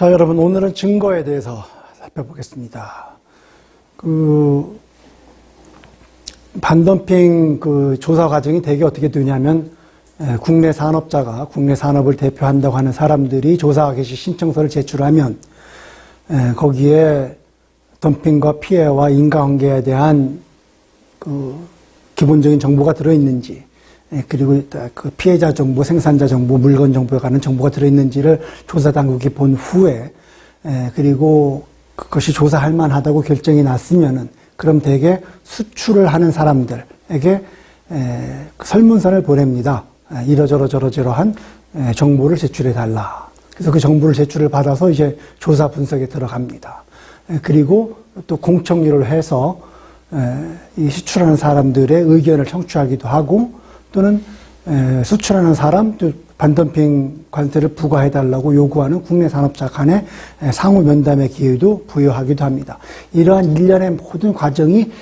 자, 여러분, 오늘은 증거에 대해서 살펴보겠습니다. 반덤핑 조사 과정이 대개 어떻게 되냐면, 국내 산업자가 국내 산업을 대표한다고 하는 사람들이 조사 개시 신청서를 제출하면, 거기에 덤핑과 피해와 인과관계에 대한 기본적인 정보가 들어있는지, 그리고 그 피해자 정보, 생산자 정보, 물건 정보에 관한 정보가 들어있는지를 조사 당국이 본 후에, 그리고 그것이 조사할 만하다고 결정이 났으면은, 그럼 대개 수출을 하는 사람들에게 설문서를 보냅니다. 이러저러한 정보를 제출해 달라. 그래서 그 정보를 제출을 받아서 이제 조사 분석에 들어갑니다. 그리고 또 공청회를 해서 이 수출하는 사람들의 의견을 청취하기도 하고, 또는 수출하는 사람, 또 반덤핑 관세를 부과해달라고 요구하는 국내 산업자 간의 상호 면담의 기회도 부여하기도 합니다. 이러한 일련의 모든 과정이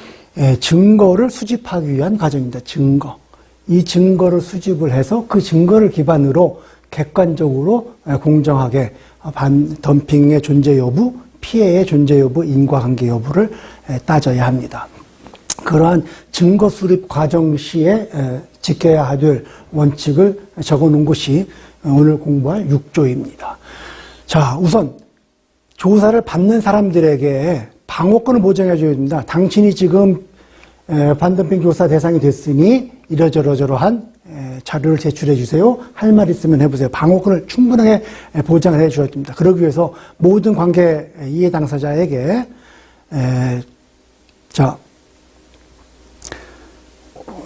증거를 수집하기 위한 과정입니다. 증거. 이 증거를 수집을 해서 그 증거를 기반으로 객관적으로 공정하게 반덤핑의 존재 여부, 피해의 존재 여부, 인과관계 여부를 따져야 합니다. 그러한 증거 수립 과정 시에 지켜야 될 원칙을 적어 놓은 것이 오늘 공부할 6조입니다. 자, 우선 조사를 받는 사람들에게 방어권을 보장해 줘야 됩니다. 당신이 지금 반덤핑 조사 대상이 됐으니 이러저러한 자료를 제출해 주세요. 할 말 있으면 해보세요. 방어권을 충분하게 보장을 해 줘야 됩니다. 그러기 위해서 모든 관계 이해 당사자에게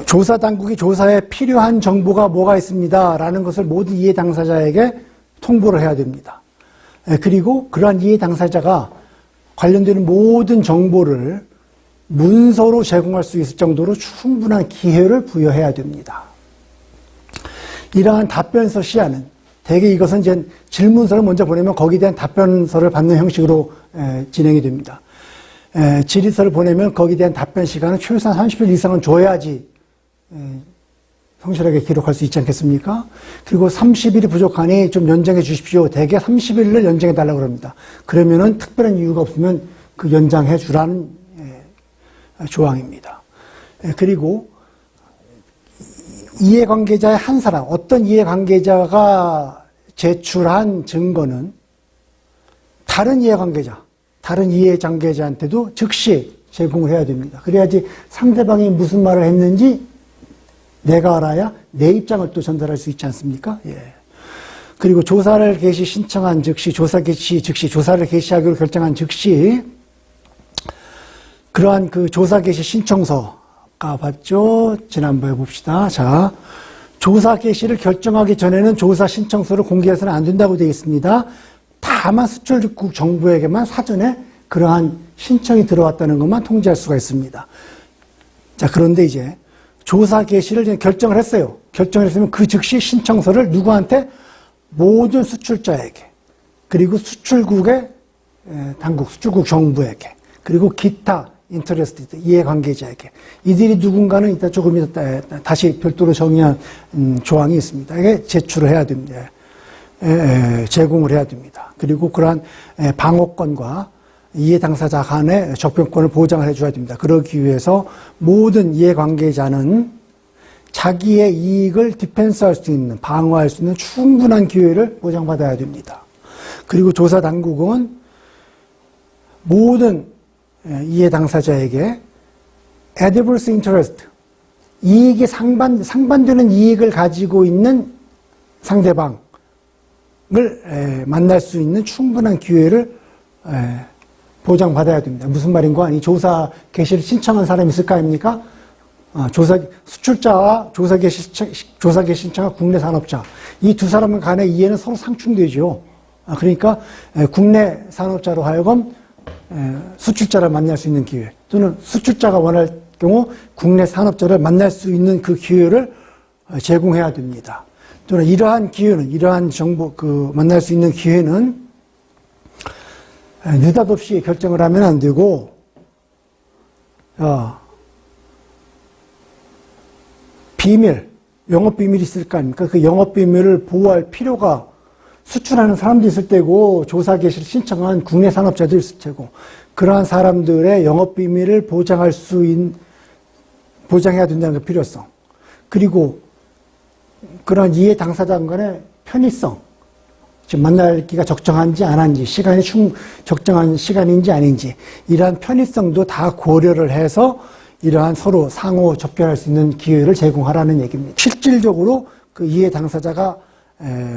조사 당국이 조사에 필요한 정보가 뭐가 있습니다. 라는 것을 모든 이해 당사자에게 통보를 해야 됩니다. 그리고 그러한 이해 당사자가 관련되는 모든 정보를 문서로 제공할 수 있을 정도로 충분한 기회를 부여해야 됩니다. 이러한 답변서 시야는 대개 이것은 이제 질문서를 먼저 보내면 거기에 대한 답변서를 받는 형식으로 진행이 됩니다. 질의서를 보내면 거기에 대한 답변 시간은 최소한 30일 이상은 줘야지 성실하게 기록할 수 있지 않겠습니까? 그리고 30일이 부족하니 좀 연장해 주십시오. 대개 30일을 연장해 달라고 합니다. 그러면은 특별한 이유가 없으면 그 연장해 주라는 조항입니다. 그리고 이해관계자의 한 사람, 어떤 이해관계자가 제출한 증거는 다른 이해관계자한테도 즉시 제공을 해야 됩니다. 그래야지 상대방이 무슨 말을 했는지 내가 알아야 내 입장을 또 전달할 수 있지 않습니까? 예. 그리고 조사를 개시 신청한 즉시, 조사를 개시하기로 결정한 즉시, 그러한 그 조사 개시 신청서가 봤죠? 지난번에 봅시다. 자, 조사 개시를 결정하기 전에는 조사 신청서를 공개해서는 안 된다고 되어 있습니다. 다만 수출국 정부에게만 사전에 그러한 신청이 들어왔다는 것만 통지할 수가 있습니다. 자, 그런데 이제 조사 개시를 결정을 했어요. 결정을 했으면 그 즉시 신청서를 누구한테? 모든 수출자에게, 그리고 수출국의 당국, 수출국 정부에게, 그리고 기타 인터레스트, 이해관계자에게, 이들이 누군가는 이따 조금 이따 다시 별도로 정의한 조항이 있습니다. 이게 제출을 해야 됩니다. 제공을 해야 됩니다. 그리고 그러한 방어권과 이해 당사자 간의 접견권을 보장을 해줘야 됩니다. 그러기 위해서 모든 이해관계자는 자기의 이익을 디펜스할 수 있는, 방어할 수 있는 충분한 기회를 보장받아야 됩니다. 그리고 조사 당국은 모든 이해 당사자에게 adverse interest, 이익이 상반되는 이익을 가지고 있는 상대방을 만날 수 있는 충분한 기회를 보장받아야 됩니다. 무슨 말인가? 이 조사 개시를 신청한 사람이 있을 거 아닙니까? 수출자와 조사 개시 신청한 국내 산업자. 이 두 사람 간의 이해는 서로 상충되죠. 그러니까 국내 산업자로 하여금 수출자를 만날 수 있는 기회, 또는 수출자가 원할 경우 국내 산업자를 만날 수 있는 그 기회를 제공해야 됩니다. 또는 이러한 정보, 만날 수 있는 기회는 느닷없이 결정을 하면 안 되고, 비밀, 영업비밀이 있을 거 아닙니까? 그 영업비밀을 보호할 필요가 수출하는 사람도 있을 때고 조사 개시를 신청한 국내 산업자도 있을 테고 그러한 사람들의 영업 비밀을 보장해야 된다는 그 필요성, 그리고 그런 이해 당사자 간의 편의성, 지금 만나기가 적정한지 안 한지, 시간이 적정한 시간인지 아닌지, 이러한 편의성도 다 고려를 해서 이러한 서로 상호 접견할 수 있는 기회를 제공하라는 얘기입니다. 실질적으로 그 이해 당사자가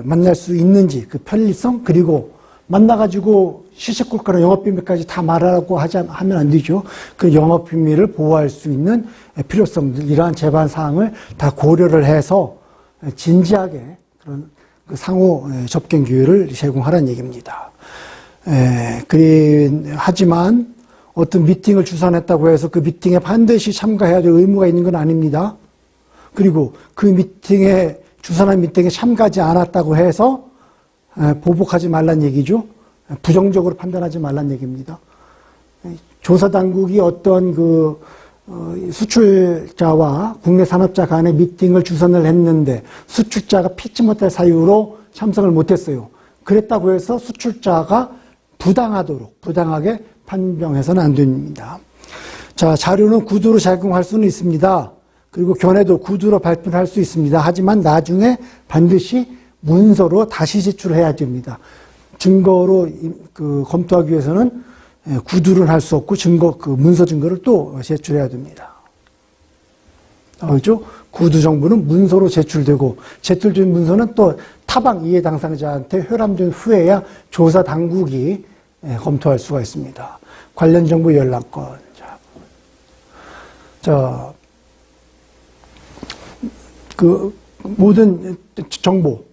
만날 수 있는지 그 편리성, 그리고 만나가지고 시시콜콜한 영업비밀까지 다 말하라고 하면 안 되죠. 그 영업비밀을 보호할 수 있는 필요성들, 이러한 제반 사항을 다 고려를 해서 진지하게 그런 그 상호 접견 기회를 제공하라는 얘기입니다. 하지만 어떤 미팅을 주선했다고 해서 그 미팅에 반드시 참가해야 될 의무가 있는 건 아닙니다. 그리고 그 미팅에, 주선한 미팅에 참가하지 않았다고 해서 보복하지 말란 얘기죠. 부정적으로 판단하지 말란 얘기입니다. 조사당국이 어떤 수출자와 국내 산업자 간의 미팅을 주선을 했는데 수출자가 피치 못할 사유로 참석을 못했어요. 그랬다고 해서 수출자가 부당하게 판명해서는 안 됩니다. 자, 자료는 구두로 제공할 수는 있습니다. 그리고 견해도 구두로 발표할 수 있습니다. 하지만 나중에 반드시 문서로 다시 제출해야 됩니다. 증거로 검토하기 위해서는 구두를 할 수 없고 문서 증거를 또 제출해야 됩니다. 알죠? 구두 정보는 문서로 제출되고 제출된 문서는 또 타방 이해 당사자한테 회람된 후에야 조사 당국이 검토할 수가 있습니다. 관련 정보 연락권. 자, 모든 정보,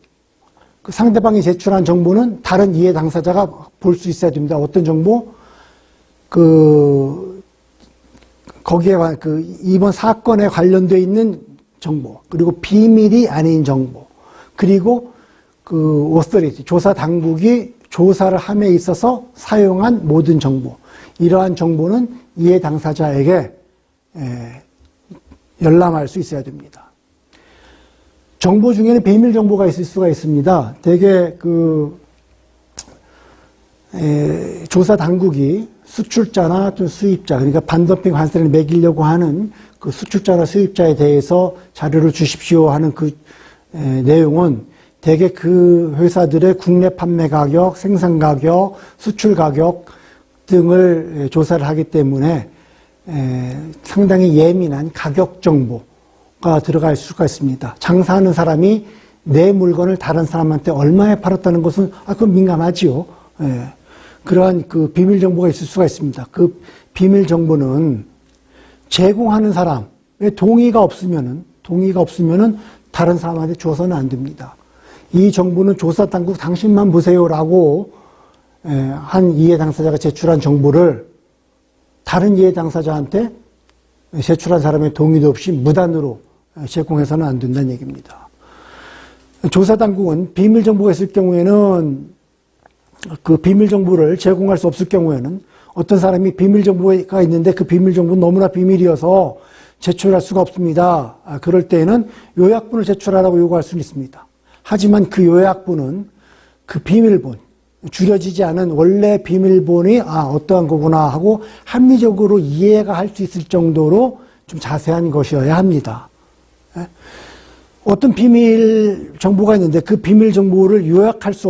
상대방이 제출한 정보는 다른 이해 당사자가 볼 수 있어야 됩니다. 어떤 정보? 거기에 이번 사건에 관련되어 있는 정보, 그리고 비밀이 아닌 정보, 그리고 오서리티, 조사 당국이 조사를 함에 있어서 사용한 모든 정보, 이러한 정보는 이해 당사자에게 열람할 수 있어야 됩니다. 정보 중에는 비밀 정보가 있을 수가 있습니다. 대개 조사 당국이 수출자나 또 수입자, 그러니까 반덤핑 관세를 매기려고 하는 그 수출자나 수입자에 대해서 자료를 주십시오 하는 내용은 대개 그 회사들의 국내 판매 가격, 생산 가격, 수출 가격 등을 조사를 하기 때문에 상당히 예민한 가격 정보가 들어갈 수가 있습니다. 장사하는 사람이 내 물건을 다른 사람한테 얼마에 팔았다는 것은 그건 민감하지요. 그러한 비밀 정보가 있을 수가 있습니다. 그 비밀 정보는 제공하는 사람의 동의가 없으면은 다른 사람한테 줘서는 안 됩니다. 이 정보는 조사 당국 당신만 보세요라고 한 이해 당사자가 제출한 정보를 다른 이해 당사자한테 제출한 사람의 동의도 없이 무단으로 제공해서는 안 된다는 얘기입니다. 조사 당국은 비밀 정보가 있을 경우에는 그 비밀 정보를 제공할 수 없을 경우에는 어떤 사람이 비밀 정보가 있는데 그 비밀 정보는 너무나 비밀이어서 제출할 수가 없습니다. 그럴 때에는 요약본을 제출하라고 요구할 수는 있습니다. 하지만 그 요약본은 그 비밀본, 줄여지지 않은 원래 비밀본이 어떠한 거구나 하고 합리적으로 이해가 할 수 있을 정도로 좀 자세한 것이어야 합니다. 어떤 비밀 정보가 있는데 그 비밀 정보를 요약할 수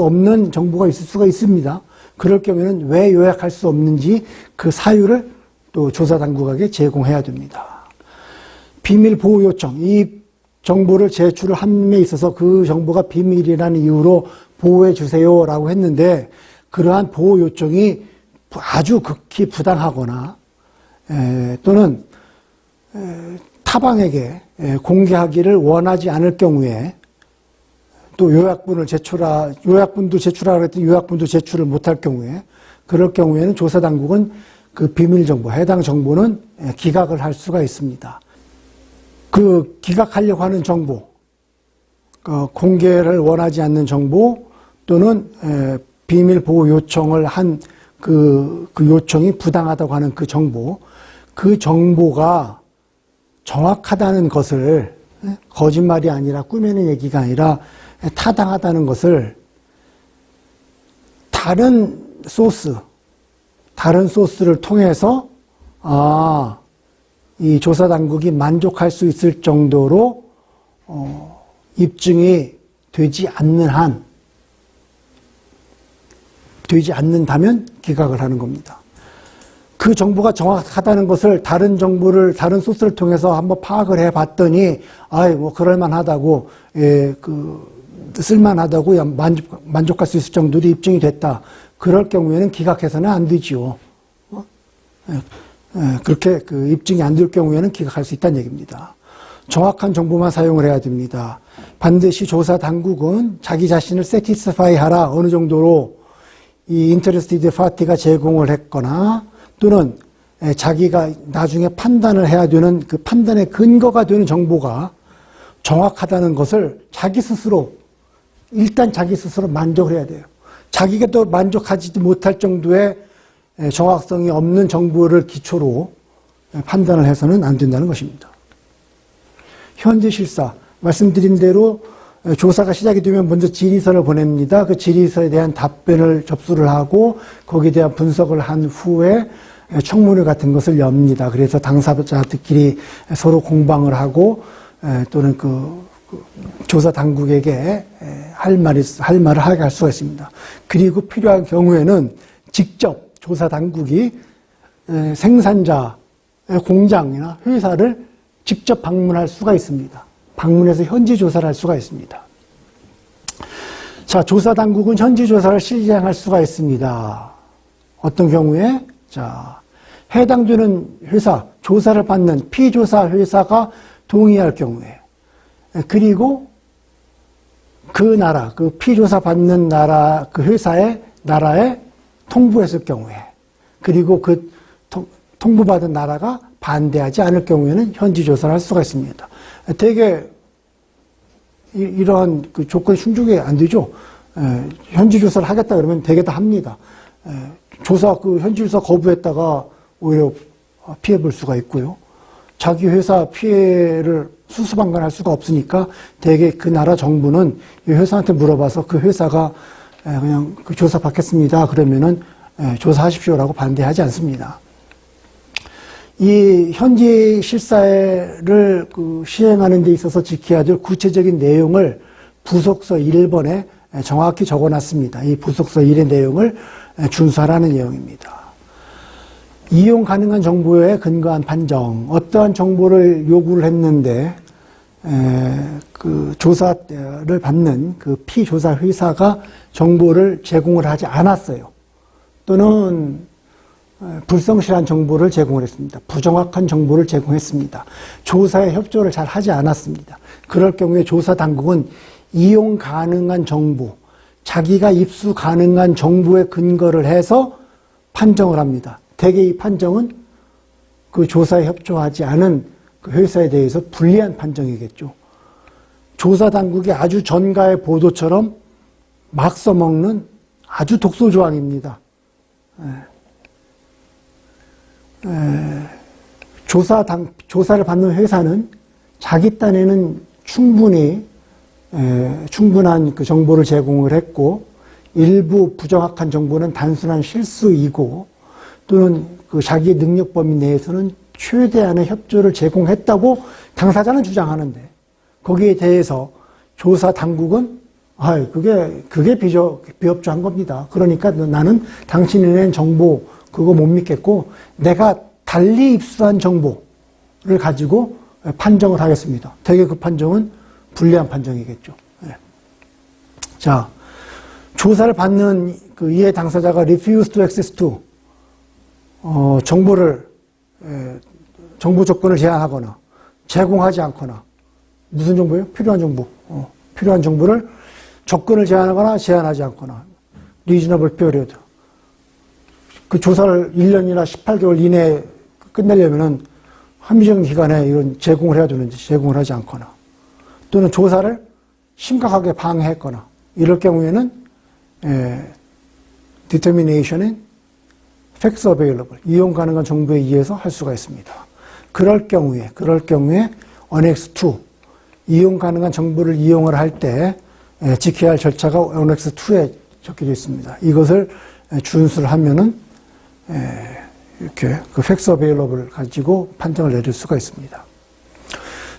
없는 정보가 있을 수가 있습니다. 그럴 경우에는 왜 요약할 수 없는지 그 사유를 또 조사 당국에게 제공해야 됩니다. 비밀 보호 요청, 이 정보를 제출을 함에 있어서 그 정보가 비밀이라는 이유로 보호해 주세요라고 했는데 그러한 보호 요청이 아주 극히 부당하거나 또는 타방에게 공개하기를 원하지 않을 경우에 또 요약본도 제출하라고 했더니 요약본도 제출을 못할 경우에 그럴 경우에는 조사 당국은 그 비밀 정보, 해당 정보는 기각을 할 수가 있습니다. 그 기각하려고 하는 정보, 공개를 원하지 않는 정보 또는 비밀 보호 요청을 한 그 요청이 부당하다고 하는 그 정보가 정확하다는 것을 거짓말이 아니라 꾸미는 얘기가 아니라 타당하다는 것을 다른 소스를 통해서 이 조사 당국이 만족할 수 있을 정도로 입증이 되지 않는다면 기각을 하는 겁니다. 그 정보가 정확하다는 것을 다른 소스를 통해서 한번 파악을 해 봤더니, 뭐, 그럴만하다고, 쓸만하다고 만족할 수 있을 정도로 입증이 됐다. 그럴 경우에는 기각해서는 안 되지요. 그렇게 입증이 안 될 경우에는 기각할 수 있다는 얘기입니다. 정확한 정보만 사용을 해야 됩니다. 반드시 조사 당국은 자기 자신을 satisfy 하라. 어느 정도로 이 interested party가 제공을 했거나 또는 자기가 나중에 판단을 해야 되는 그 판단의 근거가 되는 정보가 정확하다는 것을 일단 자기 스스로 만족을 해야 돼요. 자기가 또 만족하지 못할 정도의 정확성이 없는 정보를 기초로 판단을 해서는 안 된다는 것입니다. 현재 실사, 말씀드린 대로 조사가 시작이 되면 먼저 질의서를 보냅니다. 그 질의서에 대한 답변을 접수를 하고 거기에 대한 분석을 한 후에 청문회 같은 것을 엽니다. 그래서 당사자들끼리 서로 공방을 하고 또는 조사 당국에게 할 말을 하게 할 수가 있습니다. 그리고 필요한 경우에는 직접 조사 당국이 생산자, 공장이나 회사를 직접 방문할 수가 있습니다. 방문해서 현지 조사를 할 수가 있습니다. 자, 조사 당국은 현지 조사를 실행할 수가 있습니다. 어떤 경우에? 자, 해당되는 회사, 조사를 받는 피조사 회사가 동의할 경우에, 그리고 그 피조사 받는 나라, 그 회사의 나라에 통보했을 경우에, 그리고 그 통보받은 나라가 반대하지 않을 경우에는 현지 조사를 할 수가 있습니다. 되게 이러한 조건이 충족이 안 되죠. 현지 조사를 하겠다 그러면 되게 다 합니다. 현지 조사 거부했다가 오히려 피해 볼 수가 있고요. 자기 회사 피해를 수수방관할 수가 없으니까 대개 그 나라 정부는 이 회사한테 물어봐서 그 회사가 그냥 조사 받겠습니다. 그러면은 조사하십시오라고 반대하지 않습니다. 이 현지 실사를 시행하는 데 있어서 지켜야 될 구체적인 내용을 부속서 1번에 정확히 적어놨습니다. 이 부속서 1의 내용을 준수하라는 내용입니다. 이용 가능한 정보에 근거한 판정, 어떠한 정보를 요구를 했는데 조사를 받는 피조사 회사가 정보를 제공을 하지 않았어요. 또는 불성실한 정보를 제공을 했습니다. 부정확한 정보를 제공했습니다. 조사에 협조를 잘 하지 않았습니다. 그럴 경우에 조사 당국은 이용 가능한 정보, 자기가 입수 가능한 정보에 근거를 해서 판정을 합니다. 대개 이 판정은 그 조사에 협조하지 않은 그 회사에 대해서 불리한 판정이겠죠. 조사 당국이 아주 전가의 보도처럼 막 써먹는 아주 독소 조항입니다. 조사를 받는 회사는 자기 딴에는 충분한 그 정보를 제공을 했고, 일부 부정확한 정보는 단순한 실수이고, 또는 자기의 능력 범위 내에서는 최대한의 협조를 제공했다고 당사자는 주장하는데, 거기에 대해서 조사 당국은 그게 비협조한 겁니다. 그러니까 나는 당신이 낸 정보 그거 못 믿겠고 내가 달리 입수한 정보를 가지고 판정을 하겠습니다. 대개 그 판정은 불리한 판정이겠죠. 자, 조사를 받는 이해 당사자가 refuse to access to 정보 조건을 제한하거나 제공하지 않거나, 무슨 정보예요? 필요한 정보. 필요한 정보를 조건을 제한하거나 제한하지 않거나, reasonable period. 그 조사를 1년이나 18개월 이내에 끝내려면은 합리적인 기간에 이런 제공을 해야 되는지 제공을 하지 않거나, 또는 조사를 심각하게 방해했거나, 이럴 경우에는 determination은 facts available, 이용 가능한 정보에 의해서 할 수가 있습니다. 그럴 경우에 Annex 2, 이용 가능한 정보를 이용을 할 때 지켜야 할 절차가 Annex 2에 적혀져 있습니다. 이것을 준수를 하면은 이렇게 그 팩스 어베일러블을 가지고 판정을 내릴 수가 있습니다.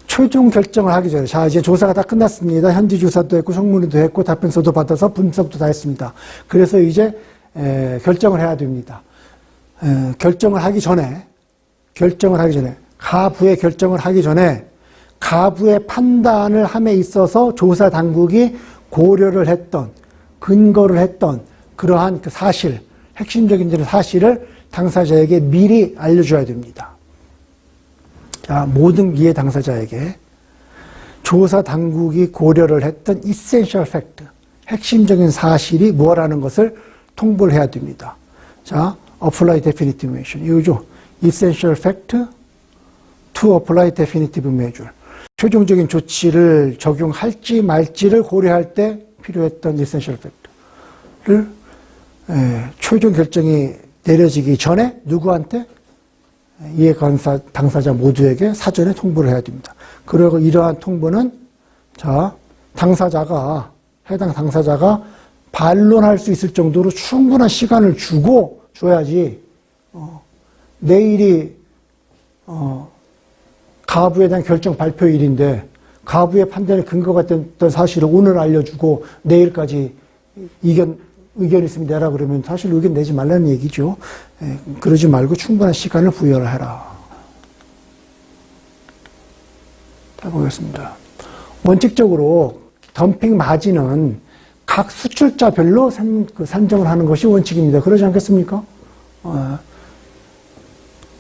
최종 결정을 하기 전에, 자, 이제 조사가 다 끝났습니다. 현지 조사도 했고, 청문회도 했고, 답변서도 받아서 분석도 다 했습니다. 그래서 이제, 결정을 해야 됩니다. 결정을 하기 전에, 가부의 결정을 하기 전에, 가부의 판단을 함에 있어서 조사 당국이 고려를 했던, 근거를 했던 그러한 그 사실, 핵심적인 사실을 당사자에게 미리 알려줘야 됩니다. 자, 모든 이해 당사자에게 조사 당국이 고려를 했던 essential fact, 핵심적인 사실이 뭐라는 것을 통보를 해야 됩니다. 자, apply definitive measure. 이거죠. essential fact to apply definitive measure. 최종적인 조치를 적용할지 말지를 고려할 때 필요했던 essential fact를 최종 결정이 내려지기 전에 누구한테? 이해 당사자 모두에게 사전에 통보를 해야 됩니다. 그리고 이러한 통보는 자, 해당 당사자가 반론할 수 있을 정도로 충분한 시간을 주고 줘야지 내일이 가부에 대한 결정 발표일인데 가부의 판단에 근거가 됐던 사실을 오늘 알려주고 내일까지 의견 있으면 내라 그러면 사실 의견 내지 말라는 얘기죠. 그러지 말고 충분한 시간을 부여를 해라. 자, 보겠습니다. 원칙적으로 덤핑 마진은 각 수출자별로 산정을 하는 것이 원칙입니다. 그러지 않겠습니까?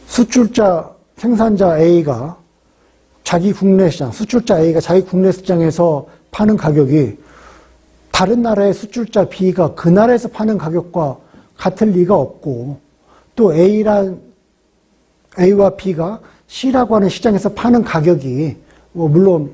수출자, 생산자 A가 자기 국내 시장, 수출자 A가 자기 국내 시장에서 파는 가격이 다른 나라의 수출자 B가 그 나라에서 파는 가격과 같을 리가 없고, 또 A와 B가 C라고 하는 시장에서 파는 가격이 물론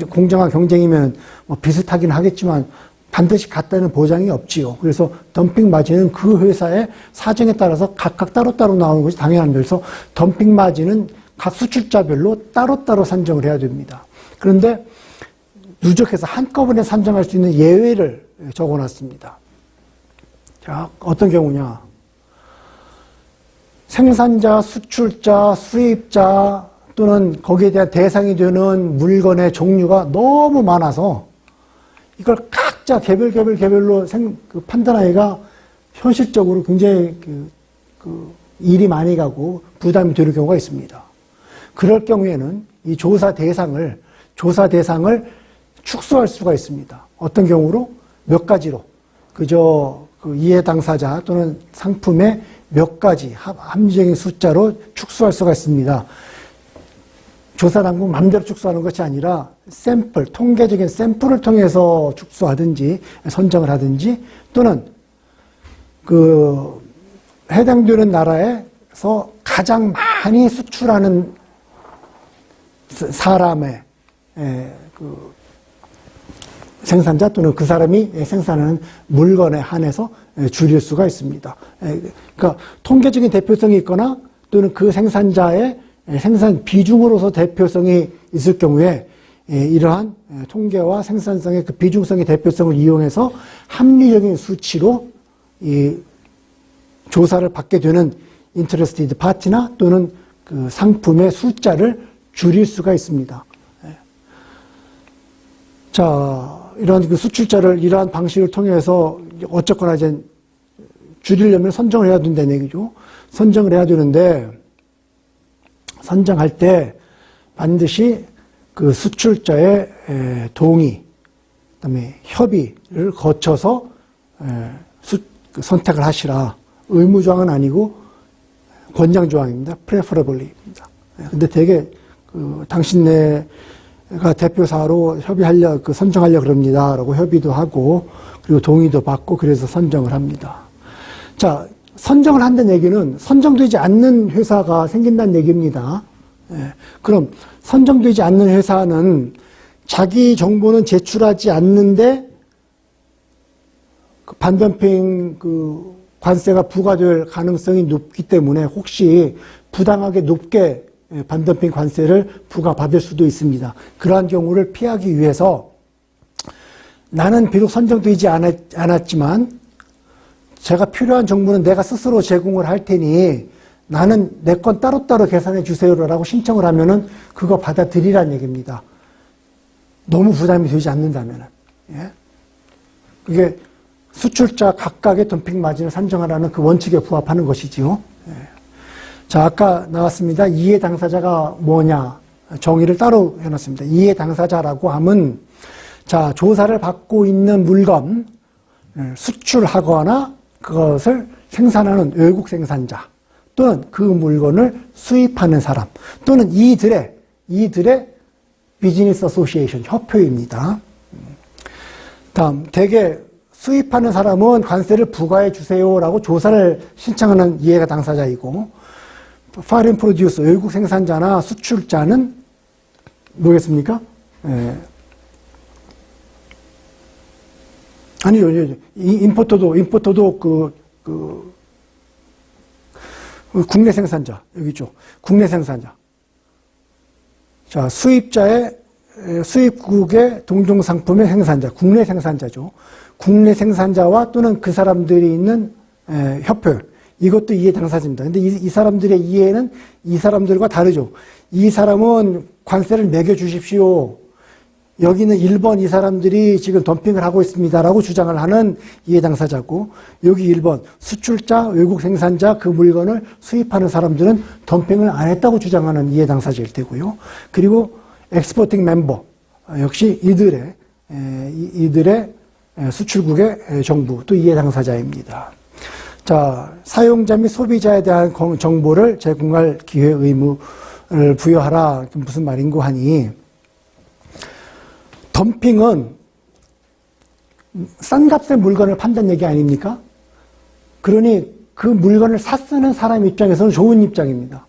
공정한 경쟁이면 비슷하긴 하겠지만 반드시 같다는 보장이 없지요. 그래서 덤핑 마진은 그 회사의 사정에 따라서 각각 따로따로 나오는 것이 당연합니다. 그래서 덤핑 마진은 각 수출자별로 따로따로 산정을 해야 됩니다. 그런데 누적해서 한꺼번에 산정할 수 있는 예외를 적어놨습니다. 자, 어떤 경우냐. 생산자, 수출자, 수입자 또는 거기에 대한 대상이 되는 물건의 종류가 너무 많아서 이걸 각자 개별로 판단하기가 현실적으로 굉장히 일이 많이 가고 부담이 되는 경우가 있습니다. 그럴 경우에는 이 조사 대상을 축소할 수가 있습니다. 어떤 경우로? 몇 가지로. 그저 이해 당사자 또는 상품의 몇 가지 합리적인 숫자로 축소할 수가 있습니다. 조사 당국 마음대로 축소하는 것이 아니라 샘플, 통계적인 샘플을 통해서 축소하든지 선정을 하든지 또는 해당되는 나라에서 가장 많이 수출하는 사람의 생산자 또는 그 사람이 생산하는 물건에 한해서 줄일 수가 있습니다. 그러니까 통계적인 대표성이 있거나 또는 그 생산자의 생산 비중으로서 대표성이 있을 경우에 이러한 통계와 생산성의 그 비중성의 대표성을 이용해서 합리적인 수치로 이 조사를 받게 되는 인터레스티드 파티나 또는 그 상품의 숫자를 줄일 수가 있습니다. 자, 이러한 그 수출자를 이러한 방식을 통해서 어쨌거나 이제 줄이려면 선정을 해야 된다는 얘기죠. 선정을 해야 되는데 선정할 때 반드시 그 수출자의 동의, 그다음에 협의를 거쳐서 선택을 하시라. 의무조항은 아니고 권장조항입니다. preferably입니다. 근데 되게 당신네가 대표사로 선정하려 그럽니다. 라고 협의도 하고, 그리고 동의도 받고, 그래서 선정을 합니다. 자, 선정을 한다는 얘기는 선정되지 않는 회사가 생긴다는 얘기입니다. 그럼 선정되지 않는 회사는 자기 정보는 제출하지 않는데 반덤핑 관세가 부과될 가능성이 높기 때문에 혹시 부당하게 높게 반덤핑 관세를 부과받을 수도 있습니다. 그러한 경우를 피하기 위해서 나는 비록 선정되지 않았지만 제가 필요한 정보는 내가 스스로 제공을 할 테니 나는 내 건 따로따로 계산해 주세요라고 신청을 하면은 그거 받아들이란 얘기입니다. 너무 부담이 되지 않는다면은. 예? 그게 수출자 각각의 덤핑 마진을 산정하라는 그 원칙에 부합하는 것이지요. 예. 자, 아까 나왔습니다. 이해 당사자가 뭐냐. 정의를 따로 해놨습니다. 이해 당사자라고 하면, 자, 조사를 받고 있는 물건, 수출하거나 그것을 생산하는 외국 생산자, 또는 그 물건을 수입하는 사람, 또는 이들의 비즈니스 어소시에이션, 협회입니다. 다음, 대개 수입하는 사람은 관세를 부과해 주세요라고 조사를 신청하는 이해가 당사자이고, foreign producer, 외국 생산자나 수출자는 뭐겠습니까? 예. 아니요, 임포터도 국내 생산자, 여기 있죠. 국내 생산자. 자, 수입국의 동종상품의 생산자, 국내 생산자죠. 국내 생산자와 또는 그 사람들이 있는 협회, 이것도 이해 당사자입니다. 근데 이 사람들의 이해는 이 사람들과 다르죠. 이 사람은 관세를 매겨주십시오. 여기는 1번 이 사람들이 지금 덤핑을 하고 있습니다라고 주장을 하는 이해 당사자고, 여기 1번 수출자, 외국 생산자, 그 물건을 수입하는 사람들은 덤핑을 안 했다고 주장하는 이해 당사자일 테고요. 그리고 엑스포팅 멤버, 역시 이들의 수출국의 정부, 또 이해 당사자입니다. 자, 사용자 및 소비자에 대한 정보를 제공할 기회 의무를 부여하라. 무슨 말인고 하니, 덤핑은 싼 값의 물건을 판다는 얘기 아닙니까? 그러니 그 물건을 쓰는 사람 입장에서는 좋은 입장입니다.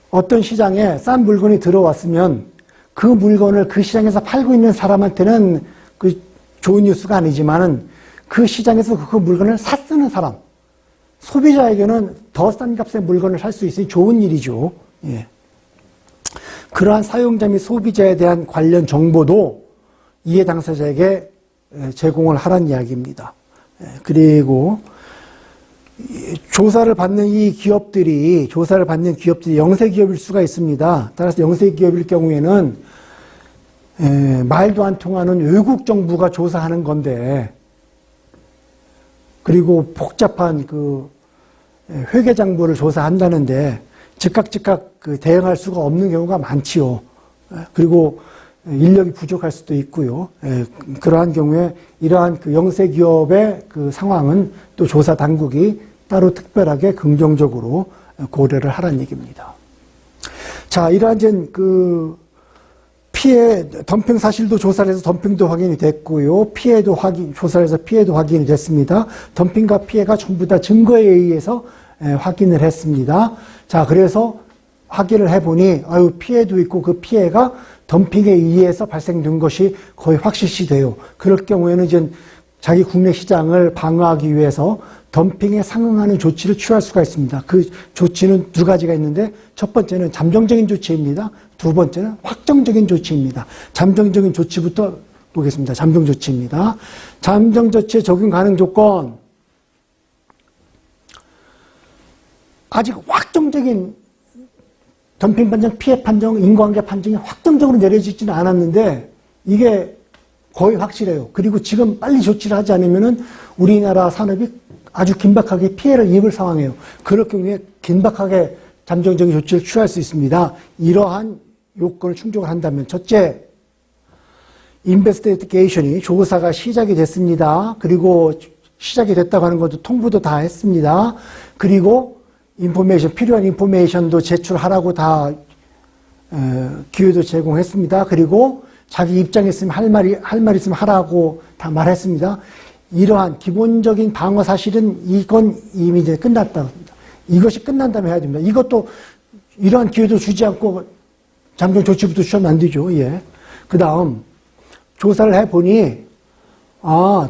어떤 시장에 싼 물건이 들어왔으면 그 물건을 그 시장에서 팔고 있는 사람한테는 그 좋은 뉴스가 아니지만은 그 시장에서 그 물건을 쓰는 사람, 소비자에게는 더 싼 값의 물건을 살 수 있으니 좋은 일이죠. 예. 그러한 사용자 및 소비자에 대한 관련 정보도 이해 당사자에게 제공을 하라는 이야기입니다. 그리고 조사를 받는 기업들이 영세 기업일 수가 있습니다. 따라서 영세 기업일 경우에는 말도 안 통하는 외국 정부가 조사하는 건데, 그리고 복잡한 그 회계장부를 조사한다는데 즉각 대응할 수가 없는 경우가 많지요. 그리고 인력이 부족할 수도 있고요. 그러한 경우에 이러한 그 영세 기업의 그 상황은 또 조사 당국이 따로 특별하게 긍정적으로 고려를 하라는 얘기입니다. 자, 이러한 그 피해, 덤핑 사실도 조사를 해서 덤핑도 확인이 됐고요. 조사를 해서 피해도 확인이 됐습니다. 덤핑과 피해가 전부 다 증거에 의해서 확인을 했습니다. 자, 그래서 확인을 해보니, 피해도 있고 그 피해가 덤핑에 의해서 발생된 것이 거의 확실시 돼요. 그럴 경우에는 이제 자기 국내 시장을 방어하기 위해서 덤핑에 상응하는 조치를 취할 수가 있습니다. 그 조치는 두 가지가 있는데, 첫 번째는 잠정적인 조치입니다. 두 번째는 확정적인 조치입니다. 잠정적인 조치부터 보겠습니다. 잠정 조치입니다. 잠정 조치의 적용 가능 조건, 아직 확정적인 덤핑 판정, 피해 판정, 인과관계 판정이 확정적으로 내려지지는 않았는데 이게 거의 확실해요. 그리고 지금 빨리 조치를 하지 않으면은 우리나라 산업이 아주 긴박하게 피해를 입을 상황이에요. 그럴 경우에 긴박하게 잠정적인 조치를 취할 수 있습니다. 이러한 요건을 충족을 한다면, 첫째, 인베스티게이션이 조사가 시작이 됐습니다. 그리고 시작이 됐다고 하는 것도 통보도 다 했습니다. 그리고 필요한 인포메이션도 제출하라고 다 기회도 제공했습니다. 그리고 자기 입장에 있으면 할 말 있으면 하라고 다 말했습니다. 이러한 기본적인 방어 사실은 이건 이미 이제 끝났다. 이것이 끝난 다음에 해야 됩니다. 이것도 이러한 기회도 주지 않고 잠정 조치부터 취하면 안 되죠. 예. 그 다음 조사를 해보니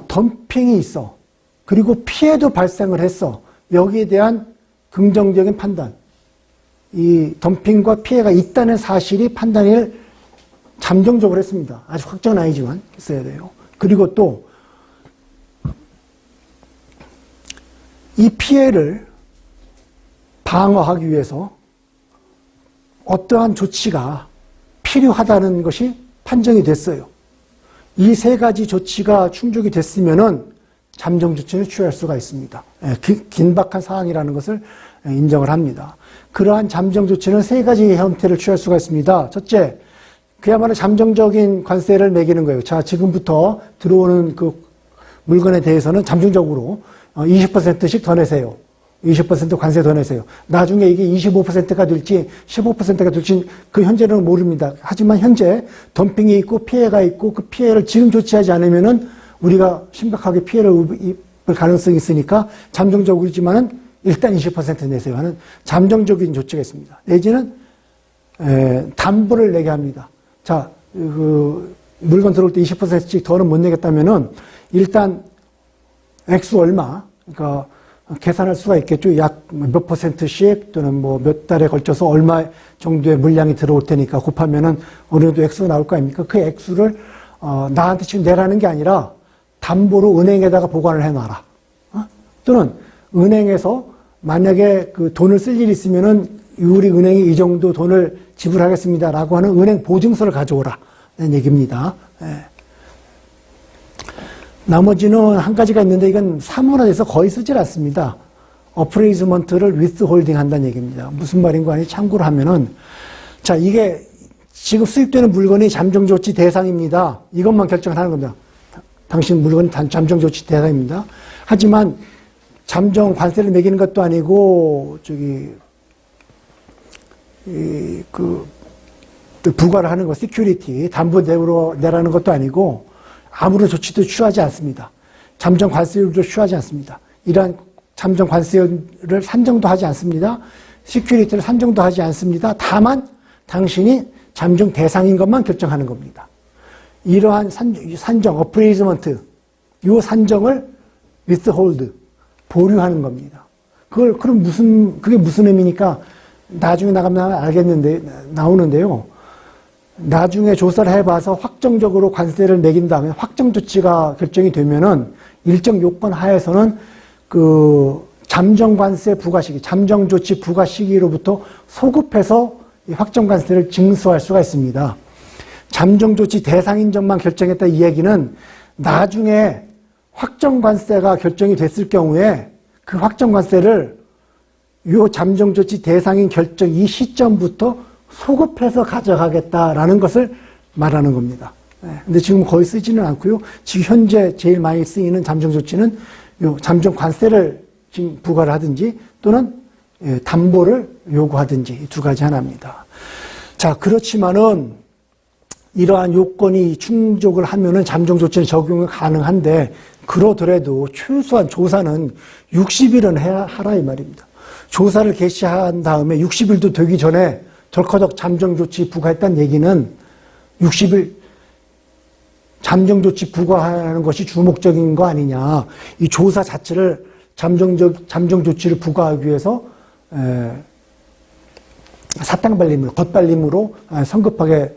덤핑이 있어. 그리고 피해도 발생을 했어. 여기에 대한 긍정적인 판단, 이 덤핑과 피해가 있다는 사실이 판단을 잠정적으로 했습니다. 아직 확정은 아니지만 했어야 돼요. 그리고 또 이 피해를 방어하기 위해서 어떠한 조치가 필요하다는 것이 판정이 됐어요. 이 세 가지 조치가 충족이 됐으면은 잠정 조치를 취할 수가 있습니다. 긴박한 사항이라는 것을 인정을 합니다. 그러한 잠정 조치는 세 가지 형태를 취할 수가 있습니다. 첫째, 그야말로 잠정적인 관세를 매기는 거예요. 자, 지금부터 들어오는 그 물건에 대해서는 잠정적으로 20%씩 더 내세요. 20% 관세 더 내세요. 나중에 이게 25%가 될지 15%가 될지 그 현재는 모릅니다. 하지만 현재 덤핑이 있고 피해가 있고 그 피해를 지금 조치하지 않으면은 우리가 심각하게 피해를 입을 가능성이 있으니까 잠정적이지만은 일단 20% 내세요 하는 잠정적인 조치가 있습니다. 내지는 담보를 내게 합니다. 자, 그 물건 들어올 때 20%씩 더는 못 내겠다면은 일단 액수 얼마, 그러니까 계산할 수가 있겠죠. 약 몇 %씩 또는 뭐 몇 달에 걸쳐서 얼마 정도의 물량이 들어올 테니까 곱하면은 어느 정도 액수가 나올 거 아닙니까? 그 액수를 나한테 지금 내라는 게 아니라 담보로 은행에다가 보관을 해놔라. 또는 은행에서 만약에 그 돈을 쓸 일이 있으면은 우리 은행이 이 정도 돈을 지불하겠습니다라고 하는 은행 보증서를 가져오라. 는 얘기입니다. 예. 나머지는 한 가지가 있는데 이건 사문화돼서 거의 쓰질 않습니다. 어프레이즈먼트를 위스홀딩 한다는 얘기입니다. 무슨 말인가 하니 참고를 하면은 자, 이게 지금 수입되는 물건이 잠정조치 대상입니다. 이것만 결정하는 겁니다. 당신 물건이 잠정조치 대상입니다. 하지만 잠정 관세를 매기는 것도 아니고 부과를 하는 거, 시큐리티, 담보 내라는 것도 아니고 아무런 조치도 취하지 않습니다. 잠정 관세율도 취하지 않습니다. 이러한 잠정 관세율을 산정도 하지 않습니다. 시큐리티를 산정도 하지 않습니다. 다만 당신이 잠정 대상인 것만 결정하는 겁니다. 이러한 산정, 어프레이즈먼트, 이 산정을 withhold, 보류하는 겁니다. 그럼 그게 무슨 의미니까 나중에 나가면 나오는데요. 나중에 조사를 해봐서 확정적으로 관세를 매긴 다음에 확정 조치가 결정이 되면은 일정 요건 하에서는 그 잠정 관세 부과 시기, 잠정 조치 부과 시기로부터 소급해서 이 확정 관세를 징수할 수가 있습니다. 잠정 조치 대상인 점만 결정했다 이 얘기는 나중에 확정 관세가 결정이 됐을 경우에 그 확정 관세를 요 잠정 조치 대상인 결정 이 시점부터 소급해서 가져가겠다라는 것을 말하는 겁니다. 근데 지금 거의 쓰지는 않고요. 지금 현재 제일 많이 쓰이는 잠정 조치는 요 잠정 관세를 지금 부과를 하든지 또는 담보를 요구하든지 이 두 가지 하나입니다. 자, 그렇지만은 이러한 요건이 충족을 하면은 잠정 조치는 적용이 가능한데 그러더라도 최소한 조사는 60일은 하라 이 말입니다. 조사를 개시한 다음에 60일도 되기 전에 덜커덕 잠정조치 부과했다는 얘기는 60일 잠정조치 부과하는 것이 주목적인 거 아니냐. 이 조사 자체를 잠정조치를 부과하기 위해서 사탕발림으로, 덧발림으로 성급하게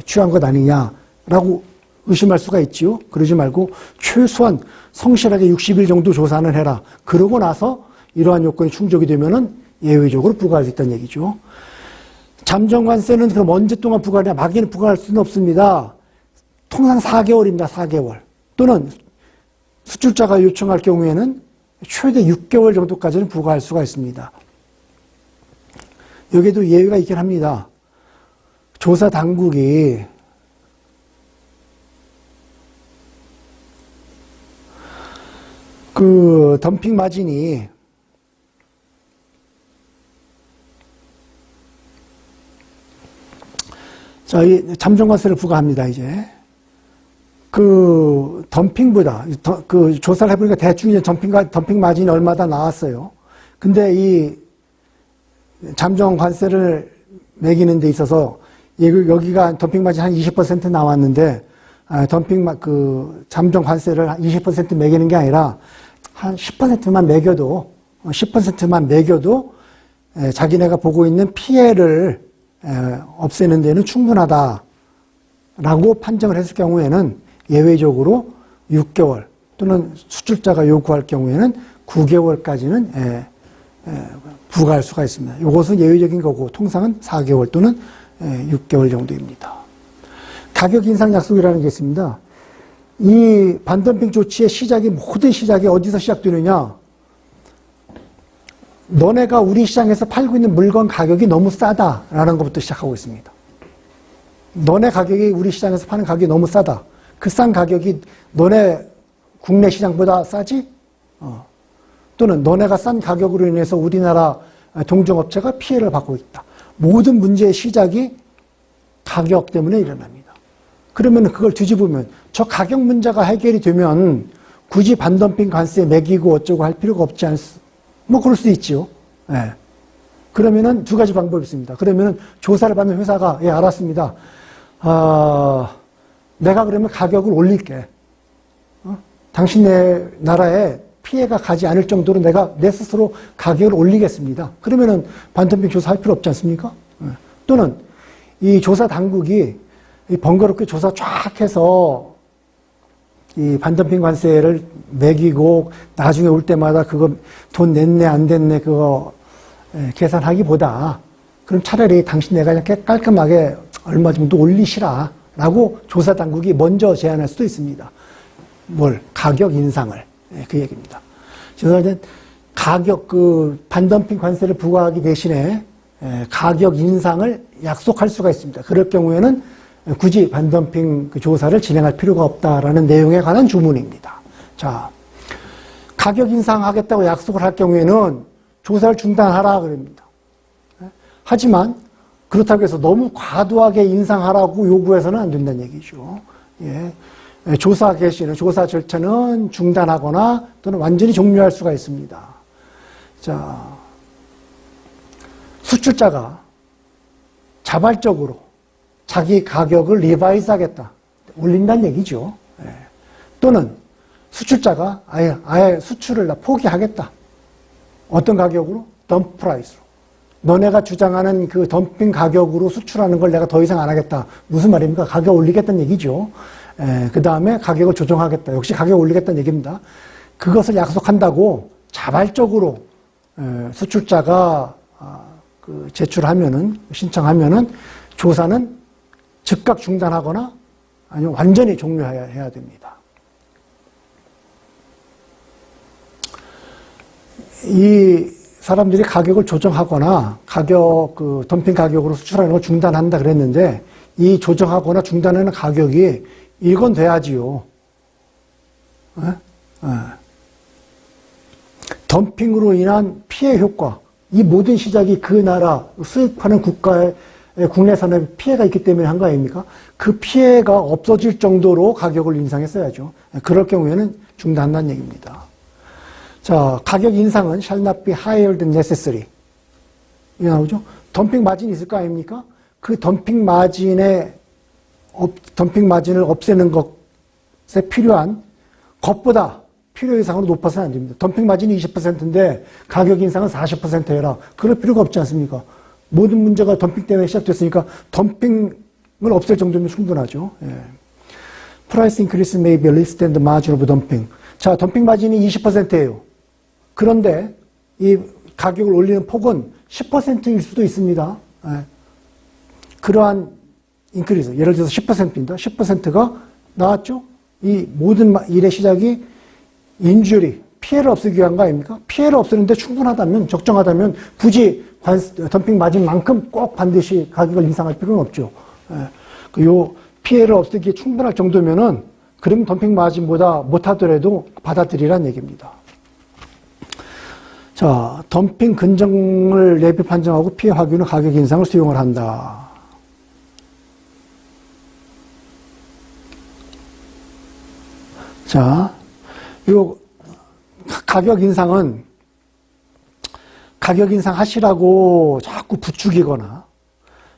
취한 것 아니냐라고 의심할 수가 있지요. 그러지 말고 최소한 성실하게 60일 정도 조사는 해라. 그러고 나서 이러한 요건이 충족이 되면은 예외적으로 부과할 수 있다는 얘기죠. 잠정관세는 그럼 언제 동안 부과하냐? 막연히 부과할 수는 없습니다. 통상 4개월입니다. 4개월. 또는 수출자가 요청할 경우에는 최대 6개월 정도까지는 부과할 수가 있습니다. 여기에도 예외가 있긴 합니다. 조사 당국이 그 덤핑 마진이 자, 이 잠정관세를 부과합니다, 이제. 그, 덤핑보다, 그, 조사를 해보니까 대충 이제 덤핑 마진이 얼마다 나왔어요. 근데 이 잠정관세를 매기는 데 있어서, 여기가 덤핑 마진 한 20% 나왔는데, 잠정관세를 20% 매기는 게 아니라, 한 10%만 매겨도, 자기네가 보고 있는 피해를 없애는 데는 충분하다라고 판정을 했을 경우에는 예외적으로 6개월 또는 수출자가 요구할 경우에는 9개월까지는 부과할 수가 있습니다. 이것은 예외적인 거고 통상은 4개월 또는 6개월 정도입니다. 가격 인상 약속이라는 게 있습니다. 이 반덤핑 조치의 모든 시작이 어디서 시작되느냐? 너네가 우리 시장에서 팔고 있는 물건 가격이 너무 싸다라는 것부터 시작하고 있습니다. 너네 가격이 우리 시장에서 파는 가격이 너무 싸다. 그 싼 가격이 너네 국내 시장보다 싸지? 또는 너네가 싼 가격으로 인해서 우리나라 동종업체가 피해를 받고 있다. 모든 문제의 시작이 가격 때문에 일어납니다. 그러면 그걸 뒤집으면 저 가격 문제가 해결이 되면 굳이 반덤핑 관세 매기고 어쩌고 할 필요가 없지 뭐 그럴 수 있지요. 예. 그러면은 두 가지 방법이 있습니다. 그러면은 조사를 받는 회사가 예, 알았습니다. 내가 그러면 가격을 올릴게. 당신네 나라에 피해가 가지 않을 정도로 내가 내 스스로 가격을 올리겠습니다. 그러면은 반덤핑 조사할 필요 없지 않습니까? 또는 이 조사 당국이 번거롭게 조사 쫙 해서 이 반덤핑 관세를 매기고 나중에 올 때마다 그거 돈 냈네 안 냈네 그거 계산하기보다 그럼 차라리 당신네가 그냥 깔끔하게 얼마 정도 올리시라 라고 조사 당국이 먼저 제안할 수도 있습니다. 뭘? 가격 인상을. 그 얘기입니다. 그래서 가격, 반덤핑 관세를 부과하기 대신에 가격 인상을 약속할 수가 있습니다. 그럴 경우에는 굳이 반덤핑 조사를 진행할 필요가 없다라는 내용에 관한 주문입니다. 자, 가격 인상하겠다고 약속을 할 경우에는 조사를 중단하라 그럽니다. 하지만 그렇다고 해서 너무 과도하게 인상하라고 요구해서는 안 된다는 얘기죠. 예. 조사 개시는 조사 절차는 중단하거나 또는 완전히 종료할 수가 있습니다. 자, 수출자가 자발적으로 자기 가격을 리바이스 하겠다. 올린다는 얘기죠. 예. 또는 수출자가 아예 수출을 포기하겠다. 어떤 가격으로? 덤프 프라이스로. 너네가 주장하는 그 덤핑 가격으로 수출하는 걸 내가 더 이상 안 하겠다. 무슨 말입니까? 가격 올리겠다는 얘기죠. 그 다음에 가격을 조정하겠다. 역시 가격 올리겠다는 얘기입니다. 그것을 약속한다고 자발적으로 수출자가 제출하면은 신청하면은 조사는 즉각 중단하거나 아니면 완전히 종료해야 됩니다. 이 사람들이 가격을 조정하거나 덤핑 가격으로 수출하는 걸 중단한다 그랬는데 이 조정하거나 중단하는 가격이 이건 돼야지요. 덤핑으로 인한 피해 효과. 이 모든 시작이 그 나라 수입하는 국가의 국내 산업에 피해가 있기 때문에 한 거 아닙니까? 그 피해가 없어질 정도로 가격을 인상했어야죠. 그럴 경우에는 중단한다는 얘기입니다. 자, 가격 인상은 shall not be higher than necessary. 이게 나오죠? 덤핑 마진이 있을 거 아닙니까? 그 덤핑 마진을 없애는 것에 필요한 것보다 필요 이상으로 높아서는 안 됩니다. 덤핑 마진이 20%인데 가격 인상은 40% 해라. 그럴 필요가 없지 않습니까? 모든 문제가 덤핑 때문에 시작됐으니까 덤핑을 없앨 정도면 충분하죠. 예. Price increase may be less than the margin of dumping. 자, 덤핑 마진이 20%예요. 그런데 이 가격을 올리는 폭은 10%일 수도 있습니다. 예. 그러한 인크리즈, 예를 들어서 10%입니다. 10%가 나왔죠? 이 모든 일의 시작이 인주리, 피해를 없애기 위한 거 아닙니까? 피해를 없애는데 충분하다면, 적정하다면 굳이 덤핑 마진만큼 꼭 반드시 가격을 인상할 필요는 없죠. 예. 요 피해를 없애기에 충분할 정도면은 그럼 덤핑 마진보다 못하더라도 받아들이란 얘기입니다. 자, 덤핑 근정을 내비 판정하고 피해 확인후 가격 인상을 수용을 한다. 자, 요 가격 인상은 가격 인상 하시라고 자꾸 부추기거나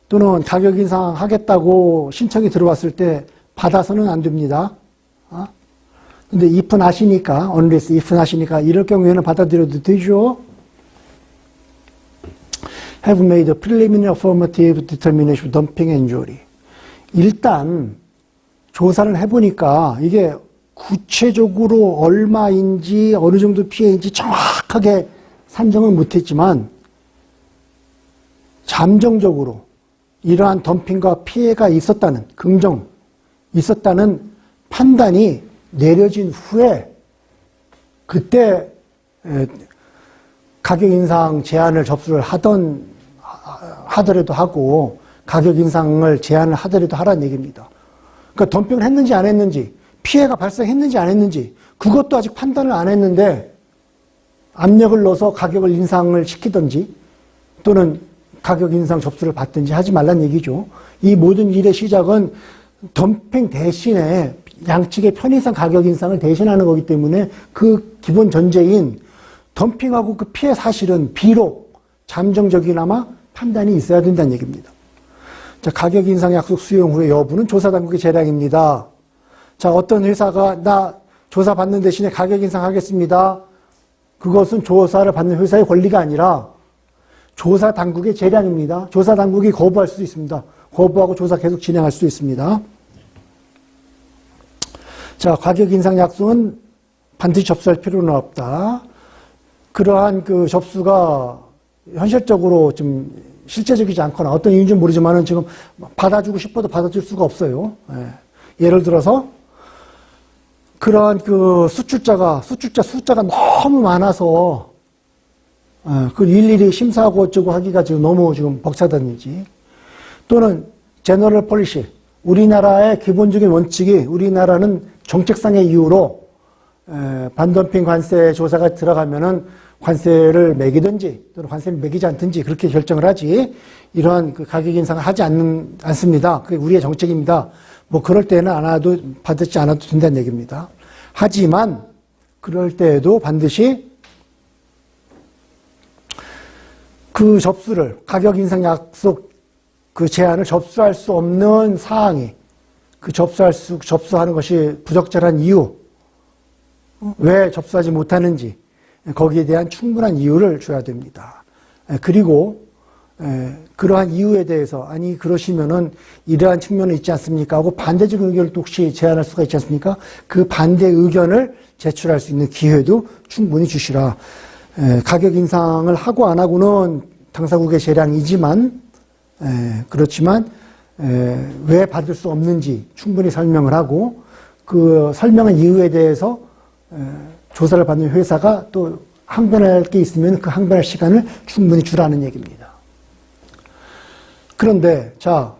또는 가격 인상 하겠다고 신청이 들어왔을 때 받아서는 안 됩니다. 근데 if 하시니까, unless if 하시니까 이럴 경우에는 받아들여도 되죠. have made a preliminary affirmative determination of dumping and injury. 일단 조사를 해보니까 이게 구체적으로 얼마인지 어느 정도 피해인지 정확하게 산정은 못했지만 잠정적으로 이러한 덤핑과 피해가 있었다는 있었다는 판단이 내려진 후에 그때 가격 인상 제한을 접수를 하더라도 하고 가격 인상을 제한을 하더라도 하라는 얘기입니다. 그러니까 덤핑을 했는지 안 했는지 피해가 발생했는지 안 했는지 그것도 아직 판단을 안 했는데 압력을 넣어서 가격을 인상을 시키든지 또는 가격 인상 접수를 받든지 하지 말란 얘기죠. 이 모든 일의 시작은 덤핑 대신에 양측의 편의상 가격 인상을 대신하는 거기 때문에 그 기본 전제인 덤핑하고 그 피해 사실은 비록 잠정적이나마 판단이 있어야 된다는 얘기입니다. 자, 가격 인상 약속 수용 후의 여부는 조사 당국의 재량입니다. 자, 어떤 회사가 나 조사 받는 대신에 가격 인상하겠습니다. 그것은 조사를 받는 회사의 권리가 아니라 조사 당국의 재량입니다. 조사 당국이 거부할 수도 있습니다. 거부하고 조사 계속 진행할 수도 있습니다. 자, 가격 인상 약속은 반드시 접수할 필요는 없다. 그러한 그 접수가 현실적으로 좀 실제적이지 않거나 어떤 이유인지 모르지만은 지금 받아주고 싶어도 받아줄 수가 없어요. 예를 들어서 그러한 그 숫자가 너무 많아서 그 일일이 심사하고 어쩌고 하기가 지금 너무 지금 벅차다든지 또는 제너럴 폴리시 우리나라의 기본적인 원칙이 우리나라는 정책상의 이유로 반덤핑 관세 조사가 들어가면은 관세를 매기든지 또는 관세를 매기지 않든지 그렇게 결정을 하지 이러한 그 가격 인상을 하지 않습니다. 그게 우리의 정책입니다. 뭐 그럴 때는 받지 않아도 된다는 얘기입니다. 하지만 그럴 때에도 반드시 그 접수를 가격 인상 약속 그 제한을 접수할 수 없는 사항이 그 접수하는 것이 부적절한 이유 왜 접수하지 못하는지 거기에 대한 충분한 이유를 줘야 됩니다. 그리고 그러한 이유에 대해서 아니 그러시면은 이러한 측면은 있지 않습니까 하고 반대적인 의견을 또 혹시 제안할 수가 있지 않습니까? 그 반대 의견을 제출할 수 있는 기회도 충분히 주시라. 가격 인상을 하고 안 하고는 당사국의 재량이지만 그렇지만 왜 받을 수 없는지 충분히 설명을 하고 그 설명한 이유에 대해서 조사를 받는 회사가 또 항변할 게 있으면 그 항변할 시간을 충분히 주라는 얘기입니다. 그런데 자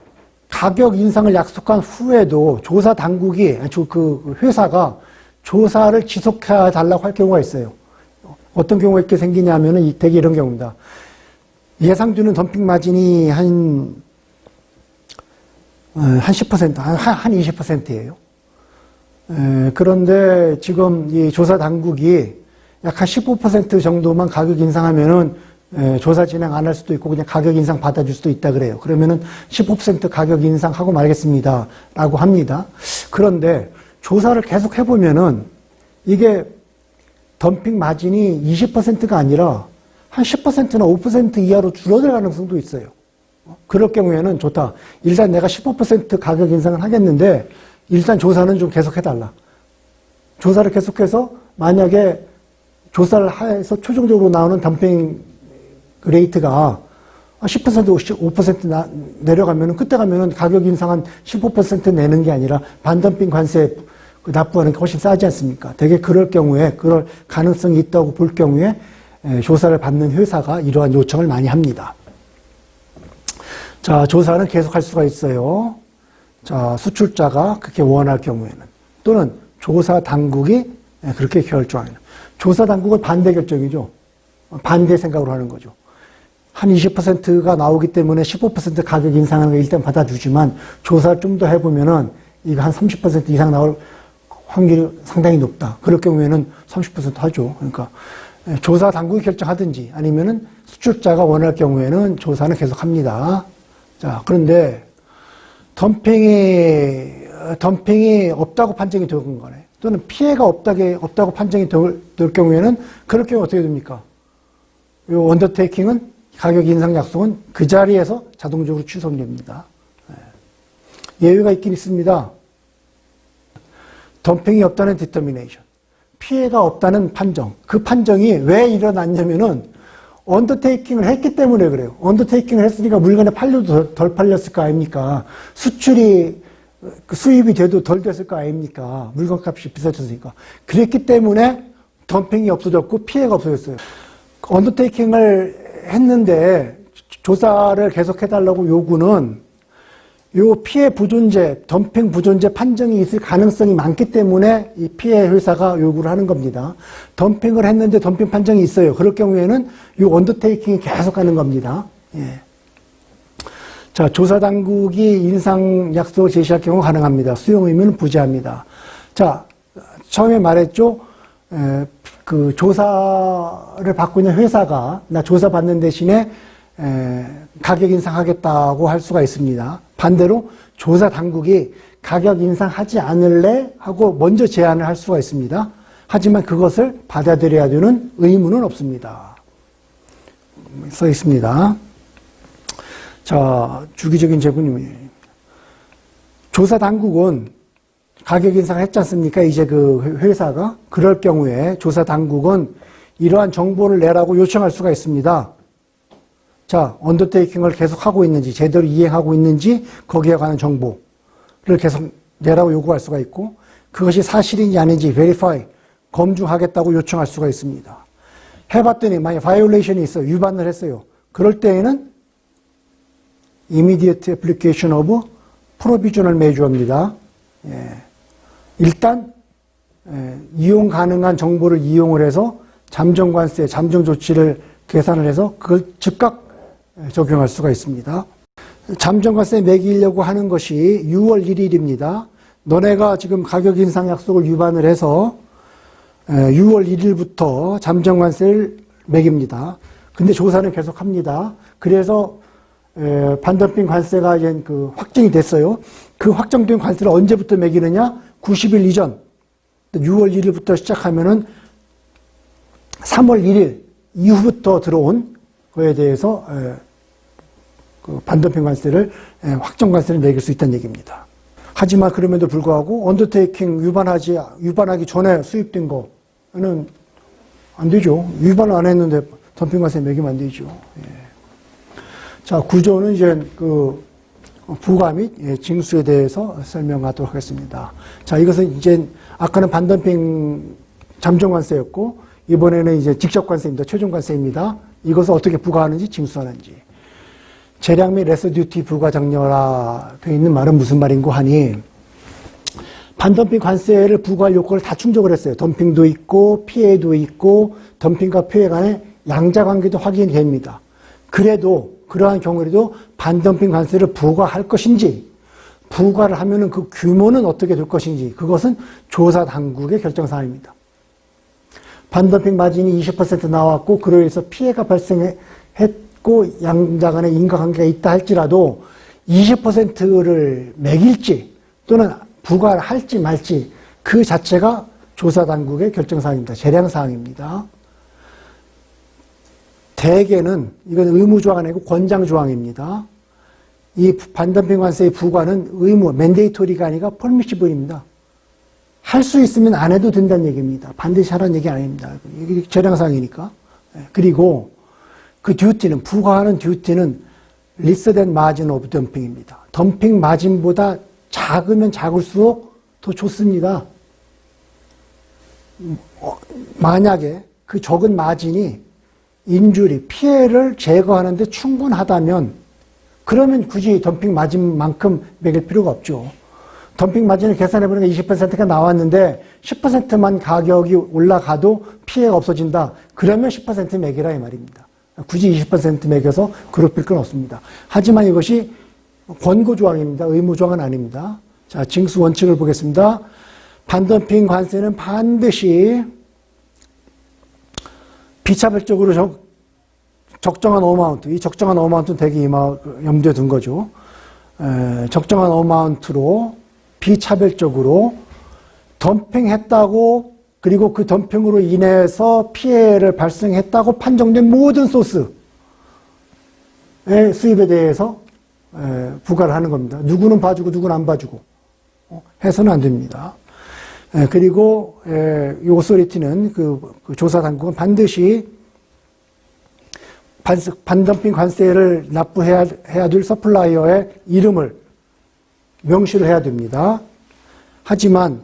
가격 인상을 약속한 후에도 조사 당국이 그 회사가 조사를 지속해 달라고 할 경우가 있어요. 어떤 경우가 이렇게 생기냐면은 대개 이런 경우입니다. 예상되는 덤핑 마진이 한 10%, 한 20%예요. 그런데 지금 이 조사 당국이 약 한 15% 정도만 가격 인상하면은 조사 진행 안 할 수도 있고 그냥 가격 인상 받아줄 수도 있다 그래요. 그러면은 15% 가격 인상하고 말겠습니다. 라고 합니다. 그런데 조사를 계속 해보면은 이게 덤핑 마진이 20%가 아니라 한 10%나 5% 이하로 줄어들 가능성도 있어요. 그럴 경우에는 좋다. 일단 내가 15% 가격 인상을 하겠는데 일단 조사는 좀 계속해달라. 조사를 계속해서 만약에 조사를 해서 최종적으로 나오는 덤핑 레이트가 10% 5% 내려가면은 그때 가면은 가격 인상 한 15% 내는 게 아니라 반덤핑 관세 납부하는 게 훨씬 싸지 않습니까? 되게 그럴 경우에 그럴 가능성이 있다고 볼 경우에 조사를 받는 회사가 이러한 요청을 많이 합니다. 자, 조사는 계속할 수가 있어요. 자, 수출자가 그렇게 원할 경우에는 또는 조사 당국이 그렇게 결정하는 조사 당국은 반대 결정이죠. 반대 생각으로 하는 거죠. 한 20%가 나오기 때문에 15% 가격 인상하는 거 일단 받아주지만 조사를 좀 더 해보면은 이거 한 30% 이상 나올 확률이 상당히 높다. 그럴 경우에는 30% 하죠. 그러니까 조사 당국이 결정하든지 아니면은 수출자가 원할 경우에는 조사는 계속합니다. 자, 그런데 덤핑이 없다고 판정이 되는 거네. 또는 피해가 없다고 판정이 될 경우에는 그럴 경우 어떻게 됩니까? 이 언더테이킹은 가격 인상 약속은 그 자리에서 자동적으로 취소됩니다. 예외가 있긴 있습니다. 덤핑이 없다는 디터미네이션, 피해가 없다는 판정. 그 판정이 왜 일어났냐면은 언더테이킹을 했기 때문에 그래요. 언더테이킹을 했으니까 물건이 팔려도 덜 팔렸을 거 아닙니까? 수출이 수입이 돼도 덜 됐을 거 아닙니까? 물건값이 비싸졌으니까. 그랬기 때문에 덤핑이 없어졌고 피해가 없어졌어요. 언더테이킹을 했는데 조사를 계속해달라고 요구는 요 피해 부존재, 덤핑 부존재 판정이 있을 가능성이 많기 때문에 이 피해 회사가 요구를 하는 겁니다. 덤핑을 했는데 덤핑 판정이 있어요. 그럴 경우에는 요 언더테이킹이 계속 가는 겁니다. 예. 자, 조사 당국이 인상 약속을 제시할 경우 가능합니다. 수용 의무는 부재합니다. 자, 처음에 말했죠. 그 조사를 받고 있는 회사가 나 조사 받는 대신에 가격 인상하겠다고 할 수가 있습니다. 반대로 조사 당국이 가격 인상하지 않을래 하고 먼저 제안을 할 수가 있습니다. 하지만 그것을 받아들여야 되는 의무는 없습니다. 써 있습니다. 자, 주기적인 재고님이 조사 당국은 가격 인상을 했지 않습니까? 이제 그 회사가 그럴 경우에 조사 당국은 이러한 정보를 내라고 요청할 수가 있습니다. 자, 언더테이킹을 계속 하고 있는지, 제대로 이행하고 있는지, 거기에 관한 정보를 계속 내라고 요구할 수가 있고, 그것이 사실인지 아닌지 verify, 검증하겠다고 요청할 수가 있습니다. 해봤더니 만약 바이올레이션이 있어요. 위반을 했어요. 그럴 때에는 immediate application of provisional measure입니다. 예. 일단 이용 가능한 정보를 이용을 해서 잠정관세, 잠정 조치를 계산을 해서 그걸 즉각 적용할 수가 있습니다. 잠정관세 매기려고 하는 것이 6월 1일입니다. 너네가 지금 가격 인상 약속을 위반을 해서 6월 1일부터 잠정관세를 매깁니다. 근데 조사는 계속합니다. 그래서 반덤핑 관세가 이제 그 확정이 됐어요. 그 확정된 관세를 언제부터 매기느냐? 90일 이전. 6월 1일부터 시작하면은 3월 1일 이후부터 들어온 거에 대해서 그 반덤핑 관세를 확정 관세를 매길 수 있다는 얘기입니다. 하지만 그럼에도 불구하고 언더테이킹 위반하기 전에 수입된 거는 안 되죠. 위반을 안 했는데 덤핑 관세 매기면 안 되죠. 예. 자, 구조는 이제 그 부과 및 징수에 대해서 설명하도록 하겠습니다. 자, 이것은 이제 아까는 반덤핑 잠정관세였고 이번에는 이제 직접관세입니다. 최종관세입니다. 이것을 어떻게 부과하는지 징수하는지. 재량 및 레서 듀티 부과 장려라 되어 있는 말은 무슨 말인고 하니 반덤핑 관세를 부과할 요건을 다 충족을 했어요. 덤핑도 있고 피해도 있고 덤핑과 피해 간의 양자관계도 확인이 됩니다. 그래도 그러한 경우에도 반덤핑 관세를 부과할 것인지 부과를 하면은 그 규모는 어떻게 될 것인지 그것은 조사 당국의 결정사항입니다. 반덤핑 마진이 20% 나왔고 그로 인해서 피해가 발생했고 양자 간의 인과관계가 있다 할지라도 20%를 매길지 또는 부과를 할지 말지 그 자체가 조사 당국의 결정사항입니다. 재량사항입니다. 대개는 이건 의무조항이 아니고 권장조항입니다. 이 반덤핑 관세의 부과는 의무, 맨데이토리가 아니라 퍼미시블입니다. 할 수 있으면 안 해도 된다는 얘기입니다. 반드시 하라는 얘기 아닙니다. 이게 재량사항이니까. 그리고 그 듀티는, 부과하는 듀티는 less than margin of dumping입니다. 덤핑 마진보다 작으면 작을수록 더 좋습니다. 만약에 그 적은 마진이 인주리, 피해를 제거하는데 충분하다면 그러면 굳이 덤핑 마진만큼 매길 필요가 없죠. 덤핑 마진을 계산해보니까 20%가 나왔는데 10%만 가격이 올라가도 피해가 없어진다. 그러면 10% 매기라 이 말입니다. 굳이 20% 매겨서 괴롭힐 건 없습니다. 하지만 이것이 권고조항입니다. 의무조항은 아닙니다. 자, 징수 원칙을 보겠습니다. 반덤핑 관세는 반드시 비차별적으로 적정한 어마운트, 이 적정한 어마운트는 대개 염두에 둔 거죠. 적정한 어마운트로 비차별적으로 덤핑했다고 그리고 그 덤핑으로 인해서 피해를 발생했다고 판정된 모든 소스의 수입에 대해서 부과를 하는 겁니다. 누구는 봐주고 누구는 안 봐주고 해서는 안 됩니다. 그리고 이 오소리티는 그 조사 당국은 반드시 반덤핑 관세를 납부해야 될 서플라이어의 이름을 명시를 해야 됩니다. 하지만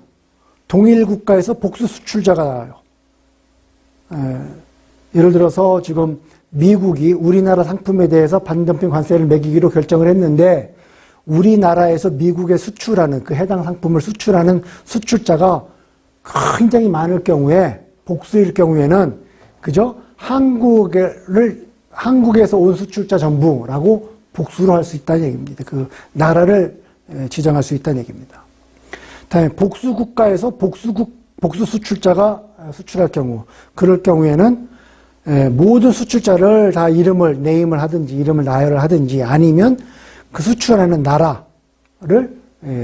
동일 국가에서 복수 수출자가 나와요. 예를 들어서 지금 미국이 우리나라 상품에 대해서 반덤핑 관세를 매기기로 결정을 했는데 우리나라에서 미국에 수출하는 그 해당 상품을 수출하는 수출자가 굉장히 많을 경우에 복수일 경우에는 그저 한국에서 온 수출자 전부라고 복수를 할 수 있다는 얘기입니다. 그 나라를 지정할 수 있다는 얘기입니다. 다음에 복수 국가에서 복수 수출자가 수출할 경우, 그럴 경우에는 모든 수출자를 다 네임을 하든지 이름을 나열을 하든지 아니면 그 수출하는 나라를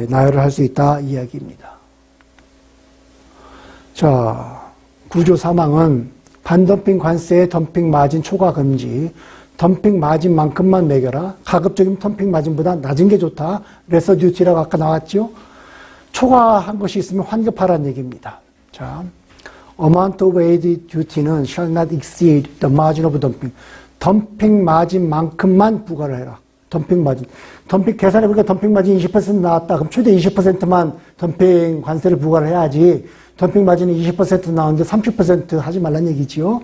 나열을 할 수 있다 이야기입니다. 자, 구조 3항은 반덤핑 관세의 덤핑 마진 초과 금지, 덤핑 마진만큼만 매겨라. 가급적이면 덤핑 마진보다 낮은 게 좋다. 레서 듀티라고 아까 나왔죠. 초과한 것이 있으면 환급하라는 얘기입니다. 자, amount of aid duty는 shall not exceed the margin of dumping. 덤핑 마진만큼만 부과를 해라. 덤핑 마진. 덤핑 계산해보니까 덤핑 마진 20% 나왔다. 그럼 최대 20%만 덤핑 관세를 부과를 해야지. 덤핑 마진이 20% 나오는데 30% 하지 말란 얘기지요.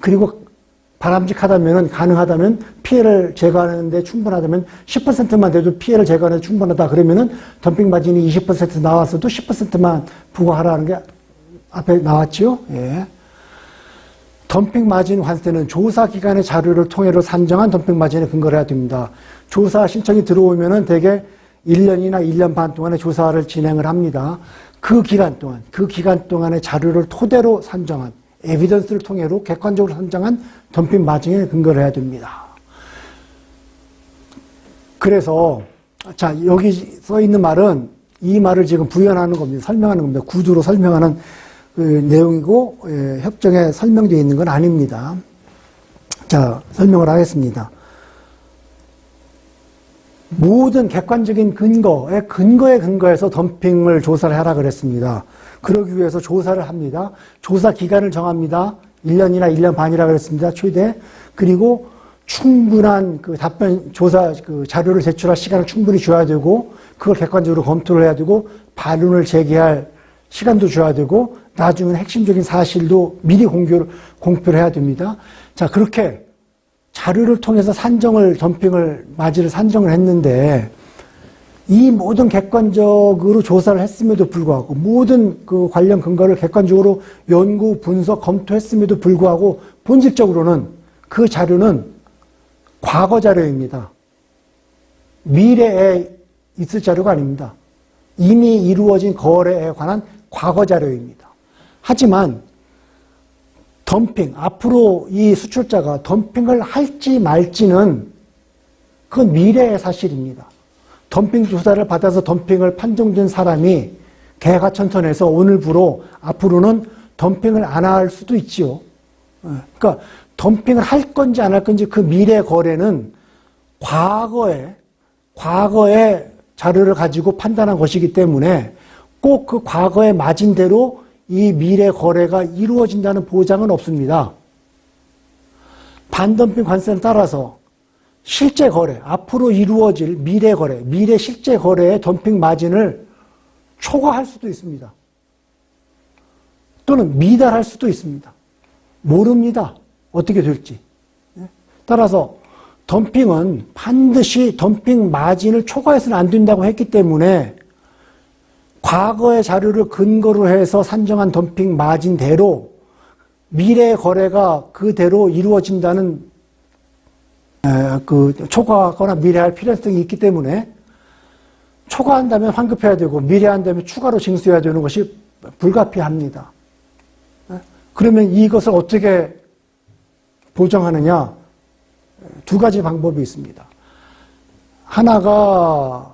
그리고 바람직하다면, 가능하다면, 피해를 제거하는데 충분하다면 10%만 돼도 피해를 제거하는데 충분하다. 그러면은 덤핑 마진이 20% 나왔어도 10%만 부과하라는 게 앞에 나왔죠. 예. 덤핑 마진 관세는 조사 기관의 자료를 통해서 산정한 덤핑 마진에 근거를 해야 됩니다. 조사 신청이 들어오면은 대개 1년이나 1년 반 동안의 조사를 진행을 합니다. 그 기간 동안의 자료를 토대로 산정한, 에비던스를 통해로 객관적으로 산정한 덤핑 마진에 근거를 해야 됩니다. 그래서, 자, 여기 써 있는 말은 이 말을 지금 부연하는 겁니다. 설명하는 겁니다. 구두로 설명하는 그 내용이고, 협정에 설명되어 있는 건 아닙니다. 자, 설명을 하겠습니다. 모든 객관적인 근거에 근거해서 덤핑을 조사를 하라 그랬습니다. 그러기 위해서 조사를 합니다. 조사 기간을 정합니다. 1년이나 1년 반이라 그랬습니다. 최대. 그리고 충분한 그 조사 그 자료를 제출할 시간을 충분히 줘야 되고, 그걸 객관적으로 검토를 해야 되고, 반론을 제기할 시간도 줘야 되고, 나중에는 핵심적인 사실도 미리 공표를 해야 됩니다. 자, 그렇게 자료를 통해서 덤핑을 마진을 산정을 했는데, 이 모든 객관적으로 조사를 했음에도 불구하고, 모든 그 관련 근거를 객관적으로 연구, 분석, 검토했음에도 불구하고, 본질적으로는 그 자료는 과거 자료입니다. 미래에 있을 자료가 아닙니다. 이미 이루어진 거래에 관한 과거 자료입니다. 하지만, 앞으로 이 수출자가 덤핑을 할지 말지는 그건 미래의 사실입니다. 덤핑 조사를 받아서 덤핑을 판정된 사람이 개가천선해서 오늘부로 앞으로는 덤핑을 안 할 수도 있지요. 그러니까 덤핑을 할 건지 안 할 건지 그 미래 거래는 과거에 자료를 가지고 판단한 것이기 때문에 꼭 그 과거의 마진대로 이 미래 거래가 이루어진다는 보장은 없습니다. 반덤핑 관세에 따라서 실제 거래, 앞으로 이루어질 미래 거래, 미래 실제 거래의 덤핑 마진을 초과할 수도 있습니다. 또는 미달할 수도 있습니다. 모릅니다. 어떻게 될지. 따라서 덤핑은 반드시 덤핑 마진을 초과해서는 안 된다고 했기 때문에 과거의 자료를 근거로 해서 산정한 덤핑 마진대로 미래 거래가 그대로 이루어진다는 초과하거나 미래할 필요성이 있기 때문에 초과한다면 환급해야 되고 미래한다면 추가로 징수해야 되는 것이 불가피합니다. 그러면 이것을 어떻게 보정하느냐? 두 가지 방법이 있습니다. 하나가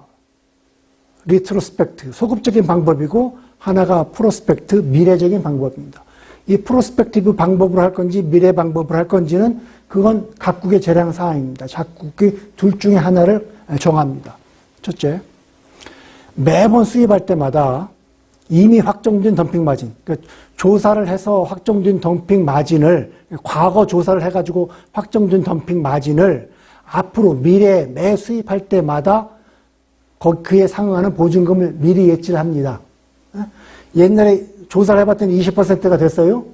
리트로스펙트, 소급적인 방법이고 하나가 프로스펙트, 미래적인 방법입니다. 이 프로스펙티브 방법으로 할 건지 미래 방법으로 할 건지는 그건 각국의 재량 사항입니다. 각국이 둘 중에 하나를 정합니다. 첫째, 매번 수입할 때마다 이미 확정된 덤핑 마진, 그러니까 조사를 해서 확정된 덤핑 마진을, 과거 조사를 해가지고 확정된 덤핑 마진을 앞으로 미래에 매 수입할 때마다 그에 상응하는 보증금을 미리 예치를 합니다. 옛날에 조사를 해봤더니 20%가 됐어요.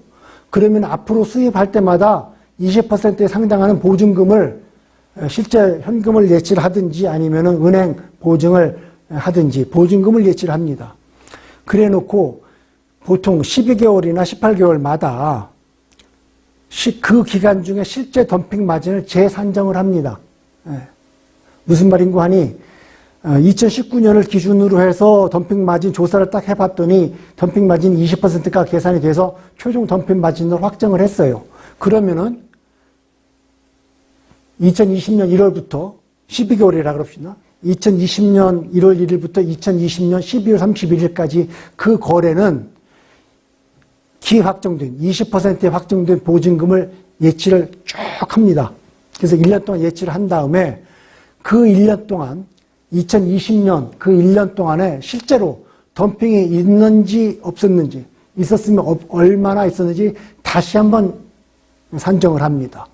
그러면 앞으로 수입할 때마다 20%에 상당하는 보증금을 실제 현금을 예치를 하든지 아니면 은행 보증을 하든지 보증금을 예치를 합니다. 그래 놓고 보통 12개월이나 18개월마다 그 기간 중에 실제 덤핑 마진을 재산정을 합니다. 무슨 말인고 하니 2019년을 기준으로 해서 덤핑 마진 조사를 딱 해봤더니 덤핑 마진 20%가 계산이 돼서 최종 덤핑 마진을 확정을 했어요. 그러면은 2020년 1월부터 12개월이라 그럽시다. 2020년 1월 1일부터 2020년 12월 31일까지 그 거래는 기확정된 20%의 확정된 보증금을 예치를 쭉 합니다. 그래서 1년 동안 예치를 한 다음에 그 1년 동안 2020년 그 1년 동안에 실제로 덤핑이 있는지 없었는지 있었으면 얼마나 있었는지 다시 한번 산정을 합니다.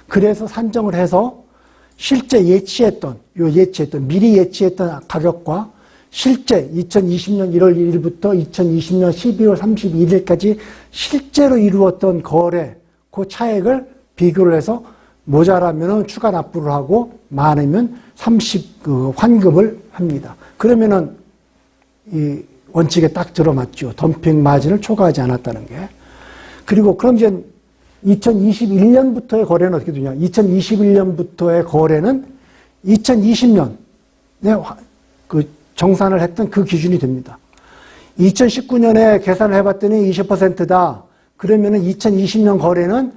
그래서 산정을 해서 실제 미리 예치했던 가격과 실제 2020년 1월 1일부터 2020년 12월 31일까지 실제로 이루었던 거래, 그 차액을 비교를 해서 모자라면 추가 납부를 하고 많으면 환급을 합니다. 그러면은 이 원칙에 딱 들어맞죠. 덤핑 마진을 초과하지 않았다는 게. 그리고 그럼 이제 2021년부터의 거래는 어떻게 되냐. 2021년부터의 거래는 2020년에 정산을 했던 그 기준이 됩니다. 2019년에 계산을 해봤더니 20%다. 그러면은 2020년 거래는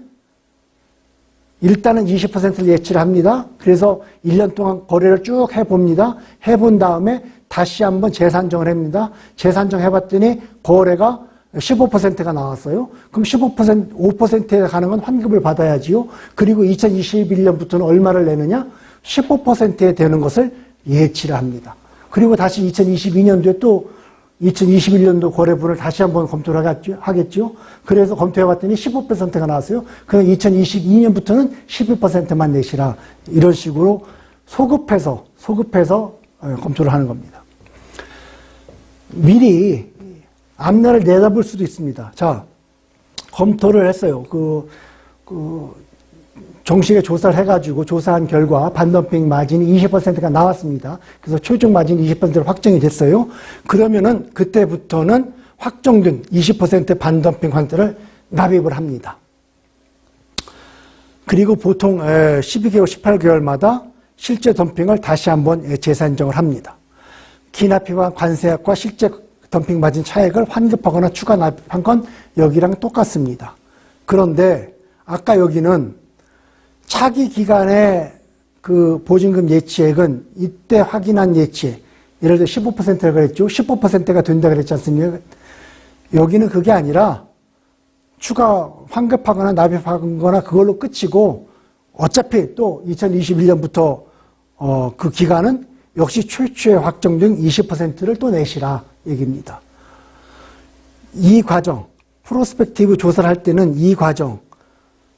일단은 20%를 예치를 합니다. 그래서 1년 동안 거래를 쭉 해봅니다. 해본 다음에 다시 한번 재산정을 합니다. 재산정 해봤더니 거래가 15%가 나왔어요. 그럼 5%에 가는 건 환급을 받아야지요. 그리고 2021년부터는 얼마를 내느냐? 15%에 되는 것을 예치를 합니다. 그리고 다시 2022년도에 또 2021년도 거래분을 다시 한번 검토를 하겠죠. 그래서 검토해봤더니 15%가 나왔어요. 그럼 2022년부터는 12%만 내시라. 이런 식으로 소급해서 검토를 하는 겁니다. 미리 앞날을 내다볼 수도 있습니다. 자, 검토를 했어요. 정식에 조사를 해가지고 조사한 결과 반덤핑 마진이 20%가 나왔습니다. 그래서 최종 마진이 20%로 확정이 됐어요. 그러면은 그때부터는 확정된 20% 반덤핑 환대를 납입을 합니다. 그리고 보통 12개월, 18개월마다 실제 덤핑을 다시 한번 재산정을 합니다. 기납입한 관세액과 실제 덤핑 마진 차액을 환급하거나 추가 납입한 건 여기랑 똑같습니다. 그런데 아까 여기는 차기 기간의 그 보증금 예치액은 이때 확인한 예치액, 예를 들어 15%라 그랬죠. 15%가 된다 그랬지 않습니까? 여기는 그게 아니라 추가 환급하거나 납입하거나 그걸로 끝이고 어차피 또 2021년부터 그 기간은 역시 최초에 확정된 20%를 또 내시라 얘기입니다. 이 과정, 프로스펙티브 조사를 할 때는 이 과정,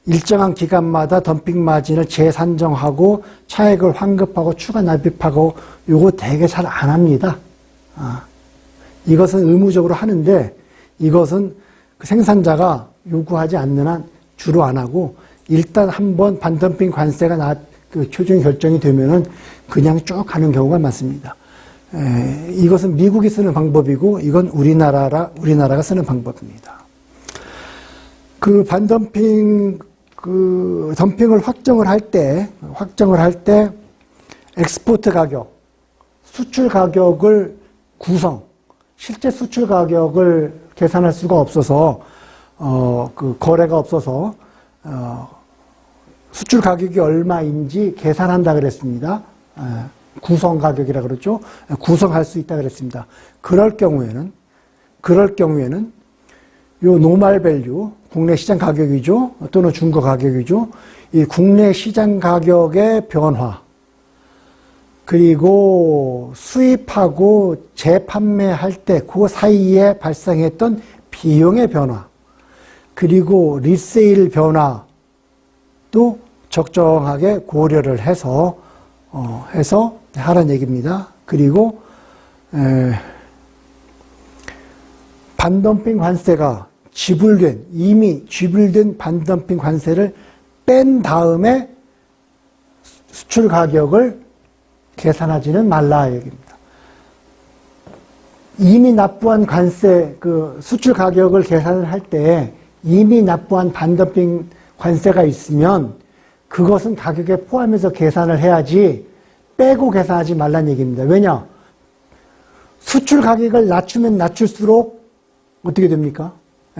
일정한 기간마다 덤핑 마진을 재산정하고 차액을 환급하고 추가 납입하고 요거 되게 잘 안 합니다. 이것은 의무적으로 하는데 이것은 그 생산자가 요구하지 않는 한 주로 안 하고 일단 한번 반덤핑 관세가 그 최종 결정이 되면은 그냥 쭉 가는 경우가 많습니다. 이것은 미국이 쓰는 방법이고 이건 우리나라가 쓰는 방법입니다. 그 반덤핑 덤핑을 확정을 할 때 엑스포트 가격, 수출 가격을 실제 수출 가격을 계산할 수가 없어서 그 거래가 없어서 수출 가격이 얼마인지 계산한다 그랬습니다. 구성 가격이라 그러죠. 구성할 수 있다 그랬습니다. 그럴 경우에는 요 노멀 밸류, 국내 시장 가격이죠. 또는 중고 가격이죠. 이 국내 시장 가격의 변화, 그리고 수입하고 재판매할 때 그 사이에 발생했던 비용의 변화, 그리고 리세일 변화도 적정하게 고려를 해서 하라는 얘기입니다. 그리고 반덤핑 관세가 이미 지불된 반덤핑 관세를 뺀 다음에 수출 가격을 계산하지는 말라 얘기입니다. 이미 납부한 관세, 수출 가격을 계산을 할 때 이미 납부한 반덤핑 관세가 있으면 그것은 가격에 포함해서 계산을 해야지 빼고 계산하지 말란 얘기입니다. 왜냐? 수출 가격을 낮추면 낮출수록 어떻게 됩니까?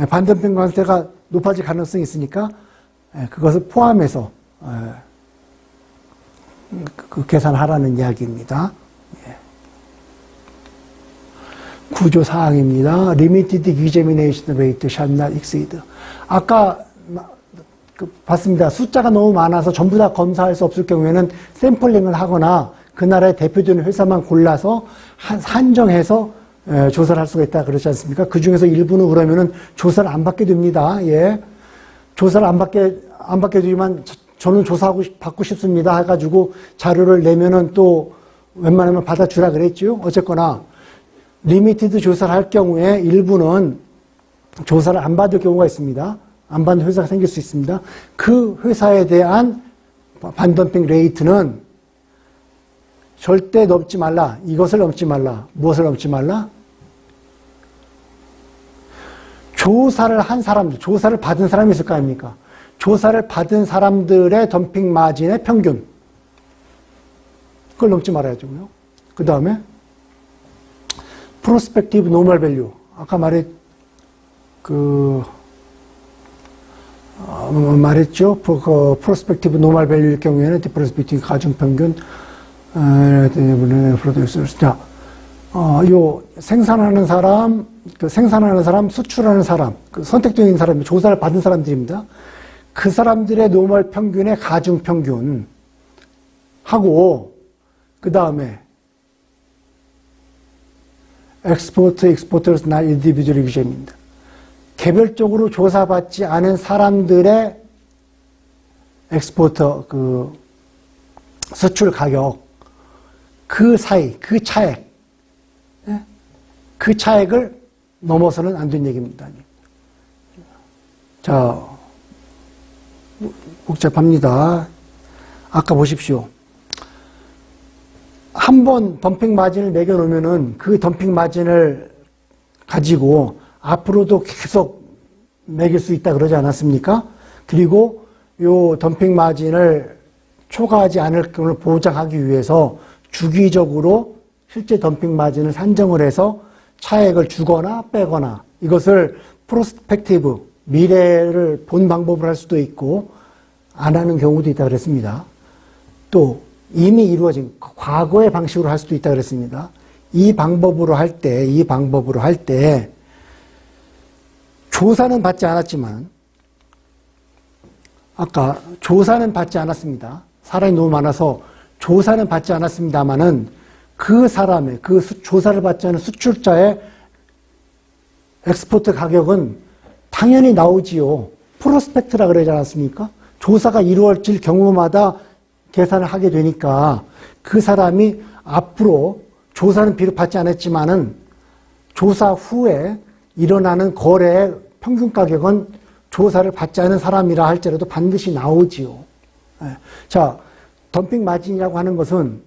반덤핑 관세가 높아질 가능성이 있으니까 그것을 포함해서 계산하라는 이야기입니다. 구조사항입니다. Limited examination rate shall not exceed. 아까 봤습니다. 숫자가 너무 많아서 전부 다 검사할 수 없을 경우에는 샘플링을 하거나 그 나라의 대표되는 회사만 골라서 한정해서 조사를 할 수가 있다 그렇지 않습니까? 그 중에서 일부는 그러면은 조사를 안 받게 됩니다. 예. 조사를 안 받게 되지만 저는 받고 싶습니다 해가지고 자료를 내면은 또 웬만하면 받아주라 그랬죠. 어쨌거나 리미티드 조사를 할 경우에 일부는 조사를 안 받을 경우가 있습니다. 안 받는 회사가 생길 수 있습니다. 그 회사에 대한 반덤핑 레이트는 절대 넘지 말라. 이것을 넘지 말라. 무엇을 넘지 말라? 조사를 한 사람들, 조사를 받은 사람이 있을 거 아닙니까? 조사를 받은 사람들의 덤핑 마진의 평균. 그걸 넘지 말아야죠. 그 다음에 프로스펙티브 노멀 밸류. 아까 말했죠. 프로스펙티브 노멀 밸류일 경우에는 디퍼런스 비트윈 가중평균 자, 요 생산하는 사람, 수출하는 사람, 선택적인 사람, 조사를 받은 사람들입니다. 그 사람들의 노멀 평균의 가중 평균 하고 그 다음에 exporters not individual examined. 개별적으로 조사받지 않은 사람들의 엑스포터 수출 가격 그 사이 그 차액 그 차액을 넘어서는 안 된 얘기입니다. 자, 복잡합니다. 아까 보십시오. 한 번 덤핑 마진을 매겨 놓으면은 그 덤핑 마진을 가지고 앞으로도 계속 매길 수 있다 그러지 않았습니까? 그리고 요 덤핑 마진을 초과하지 않을 것을 보장하기 위해서 주기적으로 실제 덤핑 마진을 산정을 해서 차액을 주거나 빼거나 이것을 프로스펙티브, 미래를 본 방법으로 할 수도 있고 안 하는 경우도 있다 그랬습니다. 또 이미 이루어진 과거의 방식으로 할 수도 있다 그랬습니다. 이 방법으로 할 때 조사는 받지 않았지만 아까 조사는 받지 않았습니다. 사람이 너무 많아서 조사는 받지 않았습니다만은 그 사람의 조사를 받지 않은 수출자의 엑스포트 가격은 당연히 나오지요. 프로스펙트라 그러지 않았습니까? 조사가 이루어질 경우마다 계산을 하게 되니까 그 사람이 앞으로 조사는 비록 받지 않았지만은 조사 후에 일어나는 거래의 평균 가격은 조사를 받지 않은 사람이라 할지라도 반드시 나오지요. 자, 덤핑 마진이라고 하는 것은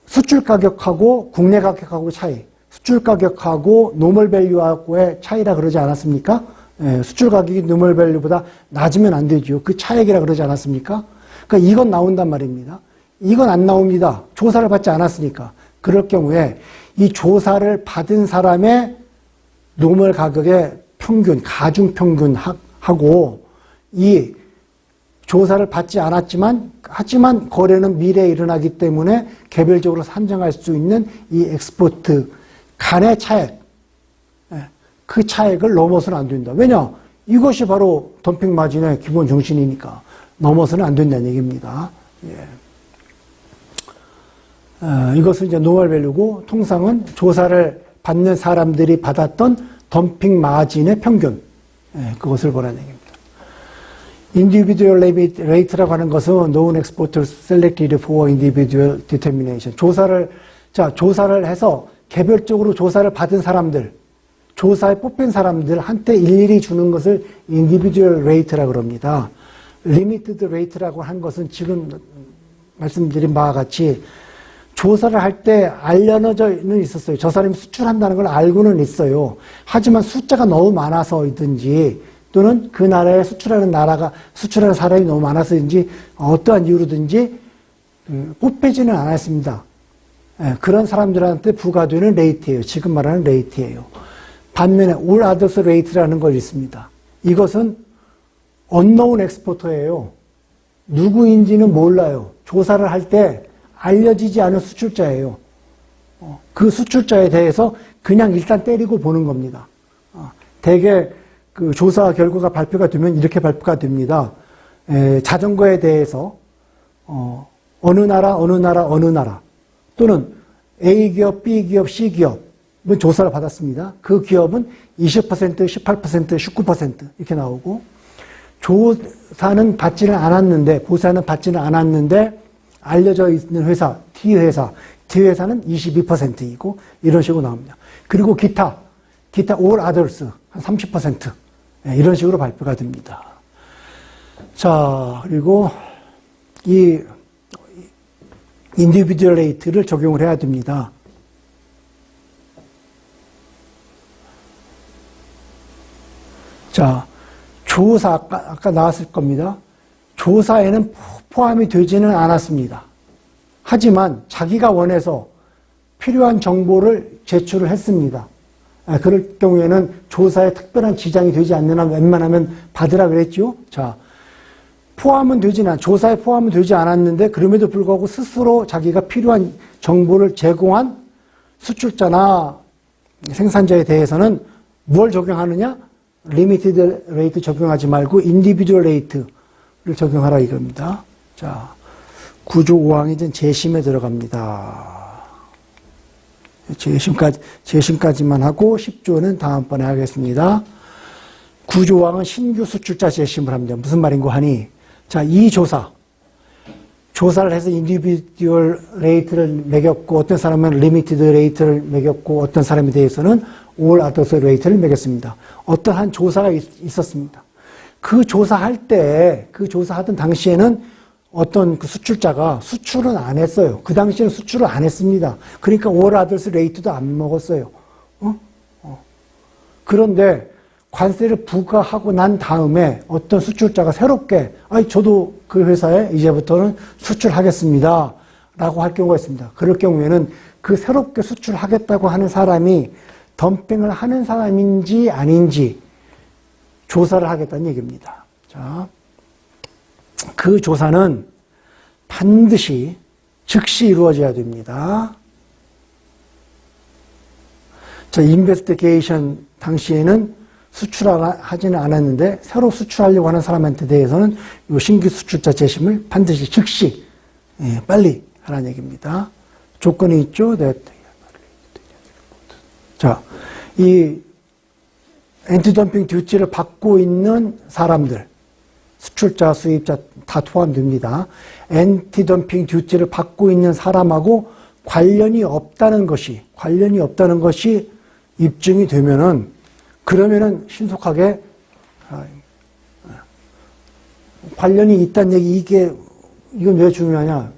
수출 가격하고 국내 가격하고 차이, 수출 가격하고 노멀 밸류하고의 차이라 그러지 않았습니까? 수출 가격이 노멀 밸류보다 낮으면 안 되죠. 그 차액이라 그러지 않았습니까? 그러니까 이건 나온단 말입니다. 이건 안 나옵니다. 조사를 받지 않았으니까. 그럴 경우에 이 조사를 받은 사람의 노멀 가격의 평균, 가중평균 하고 이 조사를 받지 않았지만 하지만 거래는 미래에 일어나기 때문에 개별적으로 산정할 수 있는 이 엑스포트 간의 차액, 그 차액을 넘어서는 안 된다. 왜냐? 이것이 바로 덤핑 마진의 기본 정신이니까 넘어서는 안 된다는 얘기입니다. 예. 이것은 이제 노멀 밸류고 통상은 조사를 받는 사람들이 받았던 덤핑 마진의 평균, 그것을 보라는 얘기입니다. Individual rate라고 하는 것은 known exporters selected for individual determination. 조사를 해서 개별적으로 조사를 받은 사람들, 조사에 뽑힌 사람들한테 일일이 주는 것을 individual rate라고 그럽니다. limited rate라고 한 것은 지금 말씀드린 바와 같이 조사를 할 때 알려져는 있었어요. 저 사람이 수출한다는 걸 알고는 있어요. 하지만 숫자가 너무 많아서이든지 또는 그 나라에 수출하는 사람이 너무 많아서인지 어떠한 이유로든지 뽑히지는 않았습니다. 그런 사람들한테 부과되는 레이트예요. 지금 말하는 레이트예요. 반면에 all others rate라는 걸 있습니다. 이것은 unknown exporter예요. 누구인지는 몰라요. 조사를 할 때 알려지지 않은 수출자예요. 그 수출자에 대해서 그냥 일단 때리고 보는 겁니다. 대개 그 조사 결과가 발표가 되면 이렇게 발표가 됩니다. 자전거에 대해서 어느 나라 또는 A기업, B기업, C기업은 조사를 받았습니다. 그 기업은 20%, 18%, 19% 이렇게 나오고 조사는 받지는 않았는데 알려져 있는 회사, D회사는 22%이고 이런 식으로 나옵니다. 그리고 기타 all others 한 30% 이런 식으로 발표가 됩니다. 자, 그리고 이 individual rate를 적용을 해야 됩니다. 자, 조사 아까 나왔을 겁니다. 조사에는 포함이 되지는 않았습니다. 하지만 자기가 원해서 필요한 정보를 제출을 했습니다. 그럴 경우에는 조사에 특별한 지장이 되지 않는 한 웬만하면 받으라 그랬죠. 자, 조사에 포함은 되지 않았는데 그럼에도 불구하고 스스로 자기가 필요한 정보를 제공한 수출자나 생산자에 대해서는 뭘 적용하느냐? 리미티드 레이트 적용하지 말고 인디비주얼 레이트를 적용하라 이겁니다. 자, 9조 5항이 이제 재심에 들어갑니다. 재심까지만 하고 10조는 다음번에 하겠습니다. 9조 5항은 신규 수출자 재심을 합니다. 무슨 말인고 하니, 자, 이 조사를 해서 인디비듀얼 레이트를 매겼고 어떤 사람은 리미티드 레이트를 매겼고 어떤 사람에 대해서는 올 아더스 레이트를 매겼습니다. 어떠한 조사가 있었습니다. 그 조사하던 당시에는 어떤 그 수출자가 수출은 안 했어요. 그 당시에는 수출을 안 했습니다. 그러니까 올 아더스 레이트도 안 먹었어요. 그런데 관세를 부과하고 난 다음에 어떤 수출자가 새롭게 저도 그 회사에 이제부터는 수출하겠습니다 라고 할 경우가 있습니다. 그럴 경우에는 그 새롭게 수출하겠다고 하는 사람이 덤핑을 하는 사람인지 아닌지 조사를 하겠다는 얘기입니다. 자, 그 조사는 반드시 즉시 이루어져야 됩니다. 자, 인베스티게이션 당시에는 수출하지는 않았는데 새로 수출하려고 하는 사람한테 대해서는 이 신규 수출자 재심을 반드시 즉시 빨리 하라는 얘기입니다. 조건이 있죠. 네. 자, 이 엔티덤핑 듀티를 받고 있는 사람들, 수출자, 수입자 다 포함됩니다. 엔티덤핑 듀티를 받고 있는 사람하고 관련이 없다는 것이 입증이 되면은 그러면은 신속하게 관련이 있다는 얘기 이건 왜 중요하냐?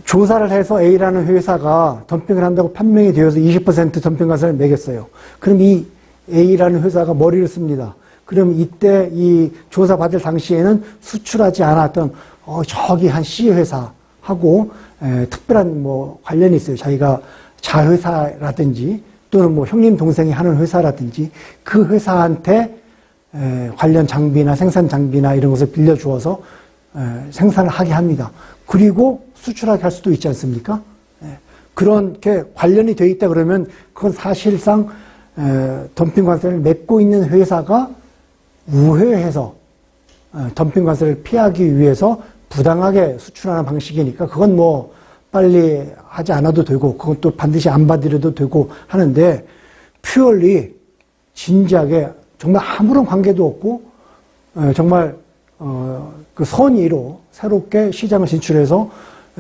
조사를 해서 A라는 회사가 덤핑을 한다고 판명이 되어서 20% 덤핑 관세를 매겼어요. 그럼 이 A라는 회사가 머리를 씁니다. 그럼 이때 이 조사 받을 당시에는 수출하지 않았던 저기 한 C 회사하고 특별한 뭐 관련이 있어요. 자기가 자회사라든지 또는 뭐 형님 동생이 하는 회사라든지 그 회사한테 관련 장비나 생산 장비나 이런 것을 빌려주어서 생산을 하게 합니다. 그리고 수출하게 할 수도 있지 않습니까? 그렇게 관련이 돼 있다 그러면 그건 사실상 덤핑 관세를 맺고 있는 회사가 우회해서 덤핑 관세를 피하기 위해서 부당하게 수출하는 방식이니까 그건 뭐 빨리 하지 않아도 되고 그건 또 반드시 안 받으려도 되고 하는데 퓨얼리 진지하게 정말 아무런 관계도 없고 정말 그 선의로 새롭게 시장을 진출해서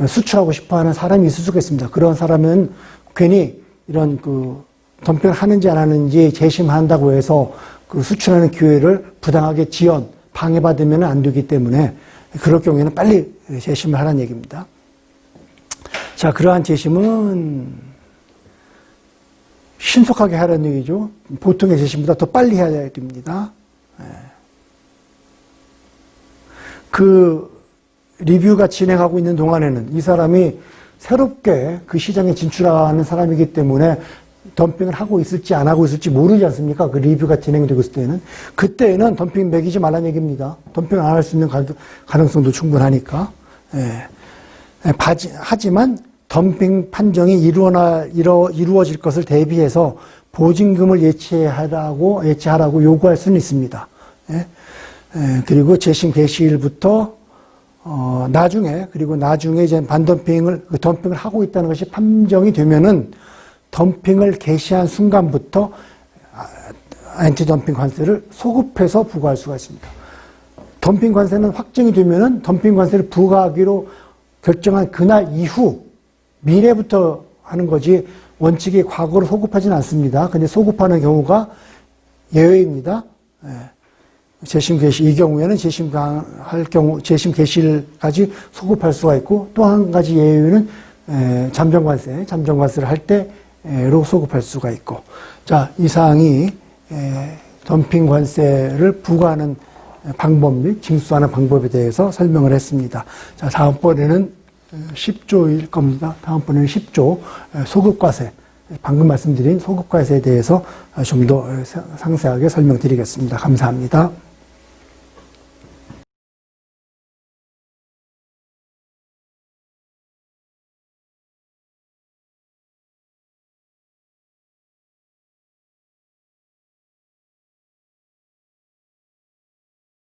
수출하고 싶어하는 사람이 있을 수가 있습니다. 그런 사람은 괜히 이런 그 덤핑을 하는지 안 하는지 재심한다고 해서 그 수출하는 기회를 부당하게 방해받으면 안 되기 때문에 그럴 경우에는 빨리 재심을 하라는 얘기입니다. 자, 그러한 재심은 신속하게 하라는 얘기죠. 보통의 재심보다 더 빨리 해야 됩니다. 그 리뷰가 진행하고 있는 동안에는 이 사람이 새롭게 그 시장에 진출하는 사람이기 때문에 덤핑을 하고 있을지 안 하고 있을지 모르지 않습니까? 그 리뷰가 진행되고 있을 때는. 그때는 덤핑 매기지 말라는 얘기입니다. 덤핑 안 할 수 있는 가능성도 충분하니까. 하지만 덤핑 판정이 이루어질 것을 대비해서 보증금을 예치하라고 요구할 수는 있습니다. 그리고 재심 개시일부터 나중에 이제 덤핑을 하고 있다는 것이 판정이 되면은 덤핑을 개시한 순간부터 엔티덤핑 관세를 소급해서 부과할 수가 있습니다. 덤핑 관세는 확정이 되면은 덤핑 관세를 부과하기로 결정한 그날 이후 미래부터 하는 거지 원칙이 과거로 소급하지는 않습니다. 근데 소급하는 경우가 예외입니다. 재심 개시, 이 경우에는 재심 개시일까지 소급할 수가 있고 또 한 가지 예외는 잠정관세를 할 때로 소급할 수가 있고. 자, 이 사항이 덤핑 관세를 부과하는 방법 및 징수하는 방법에 대해서 설명을 했습니다. 자, 다음번에는 10조일 겁니다. 다음번에는 10조 소급과세, 방금 말씀드린 소급과세에 대해서 좀 더 상세하게 설명드리겠습니다. 감사합니다.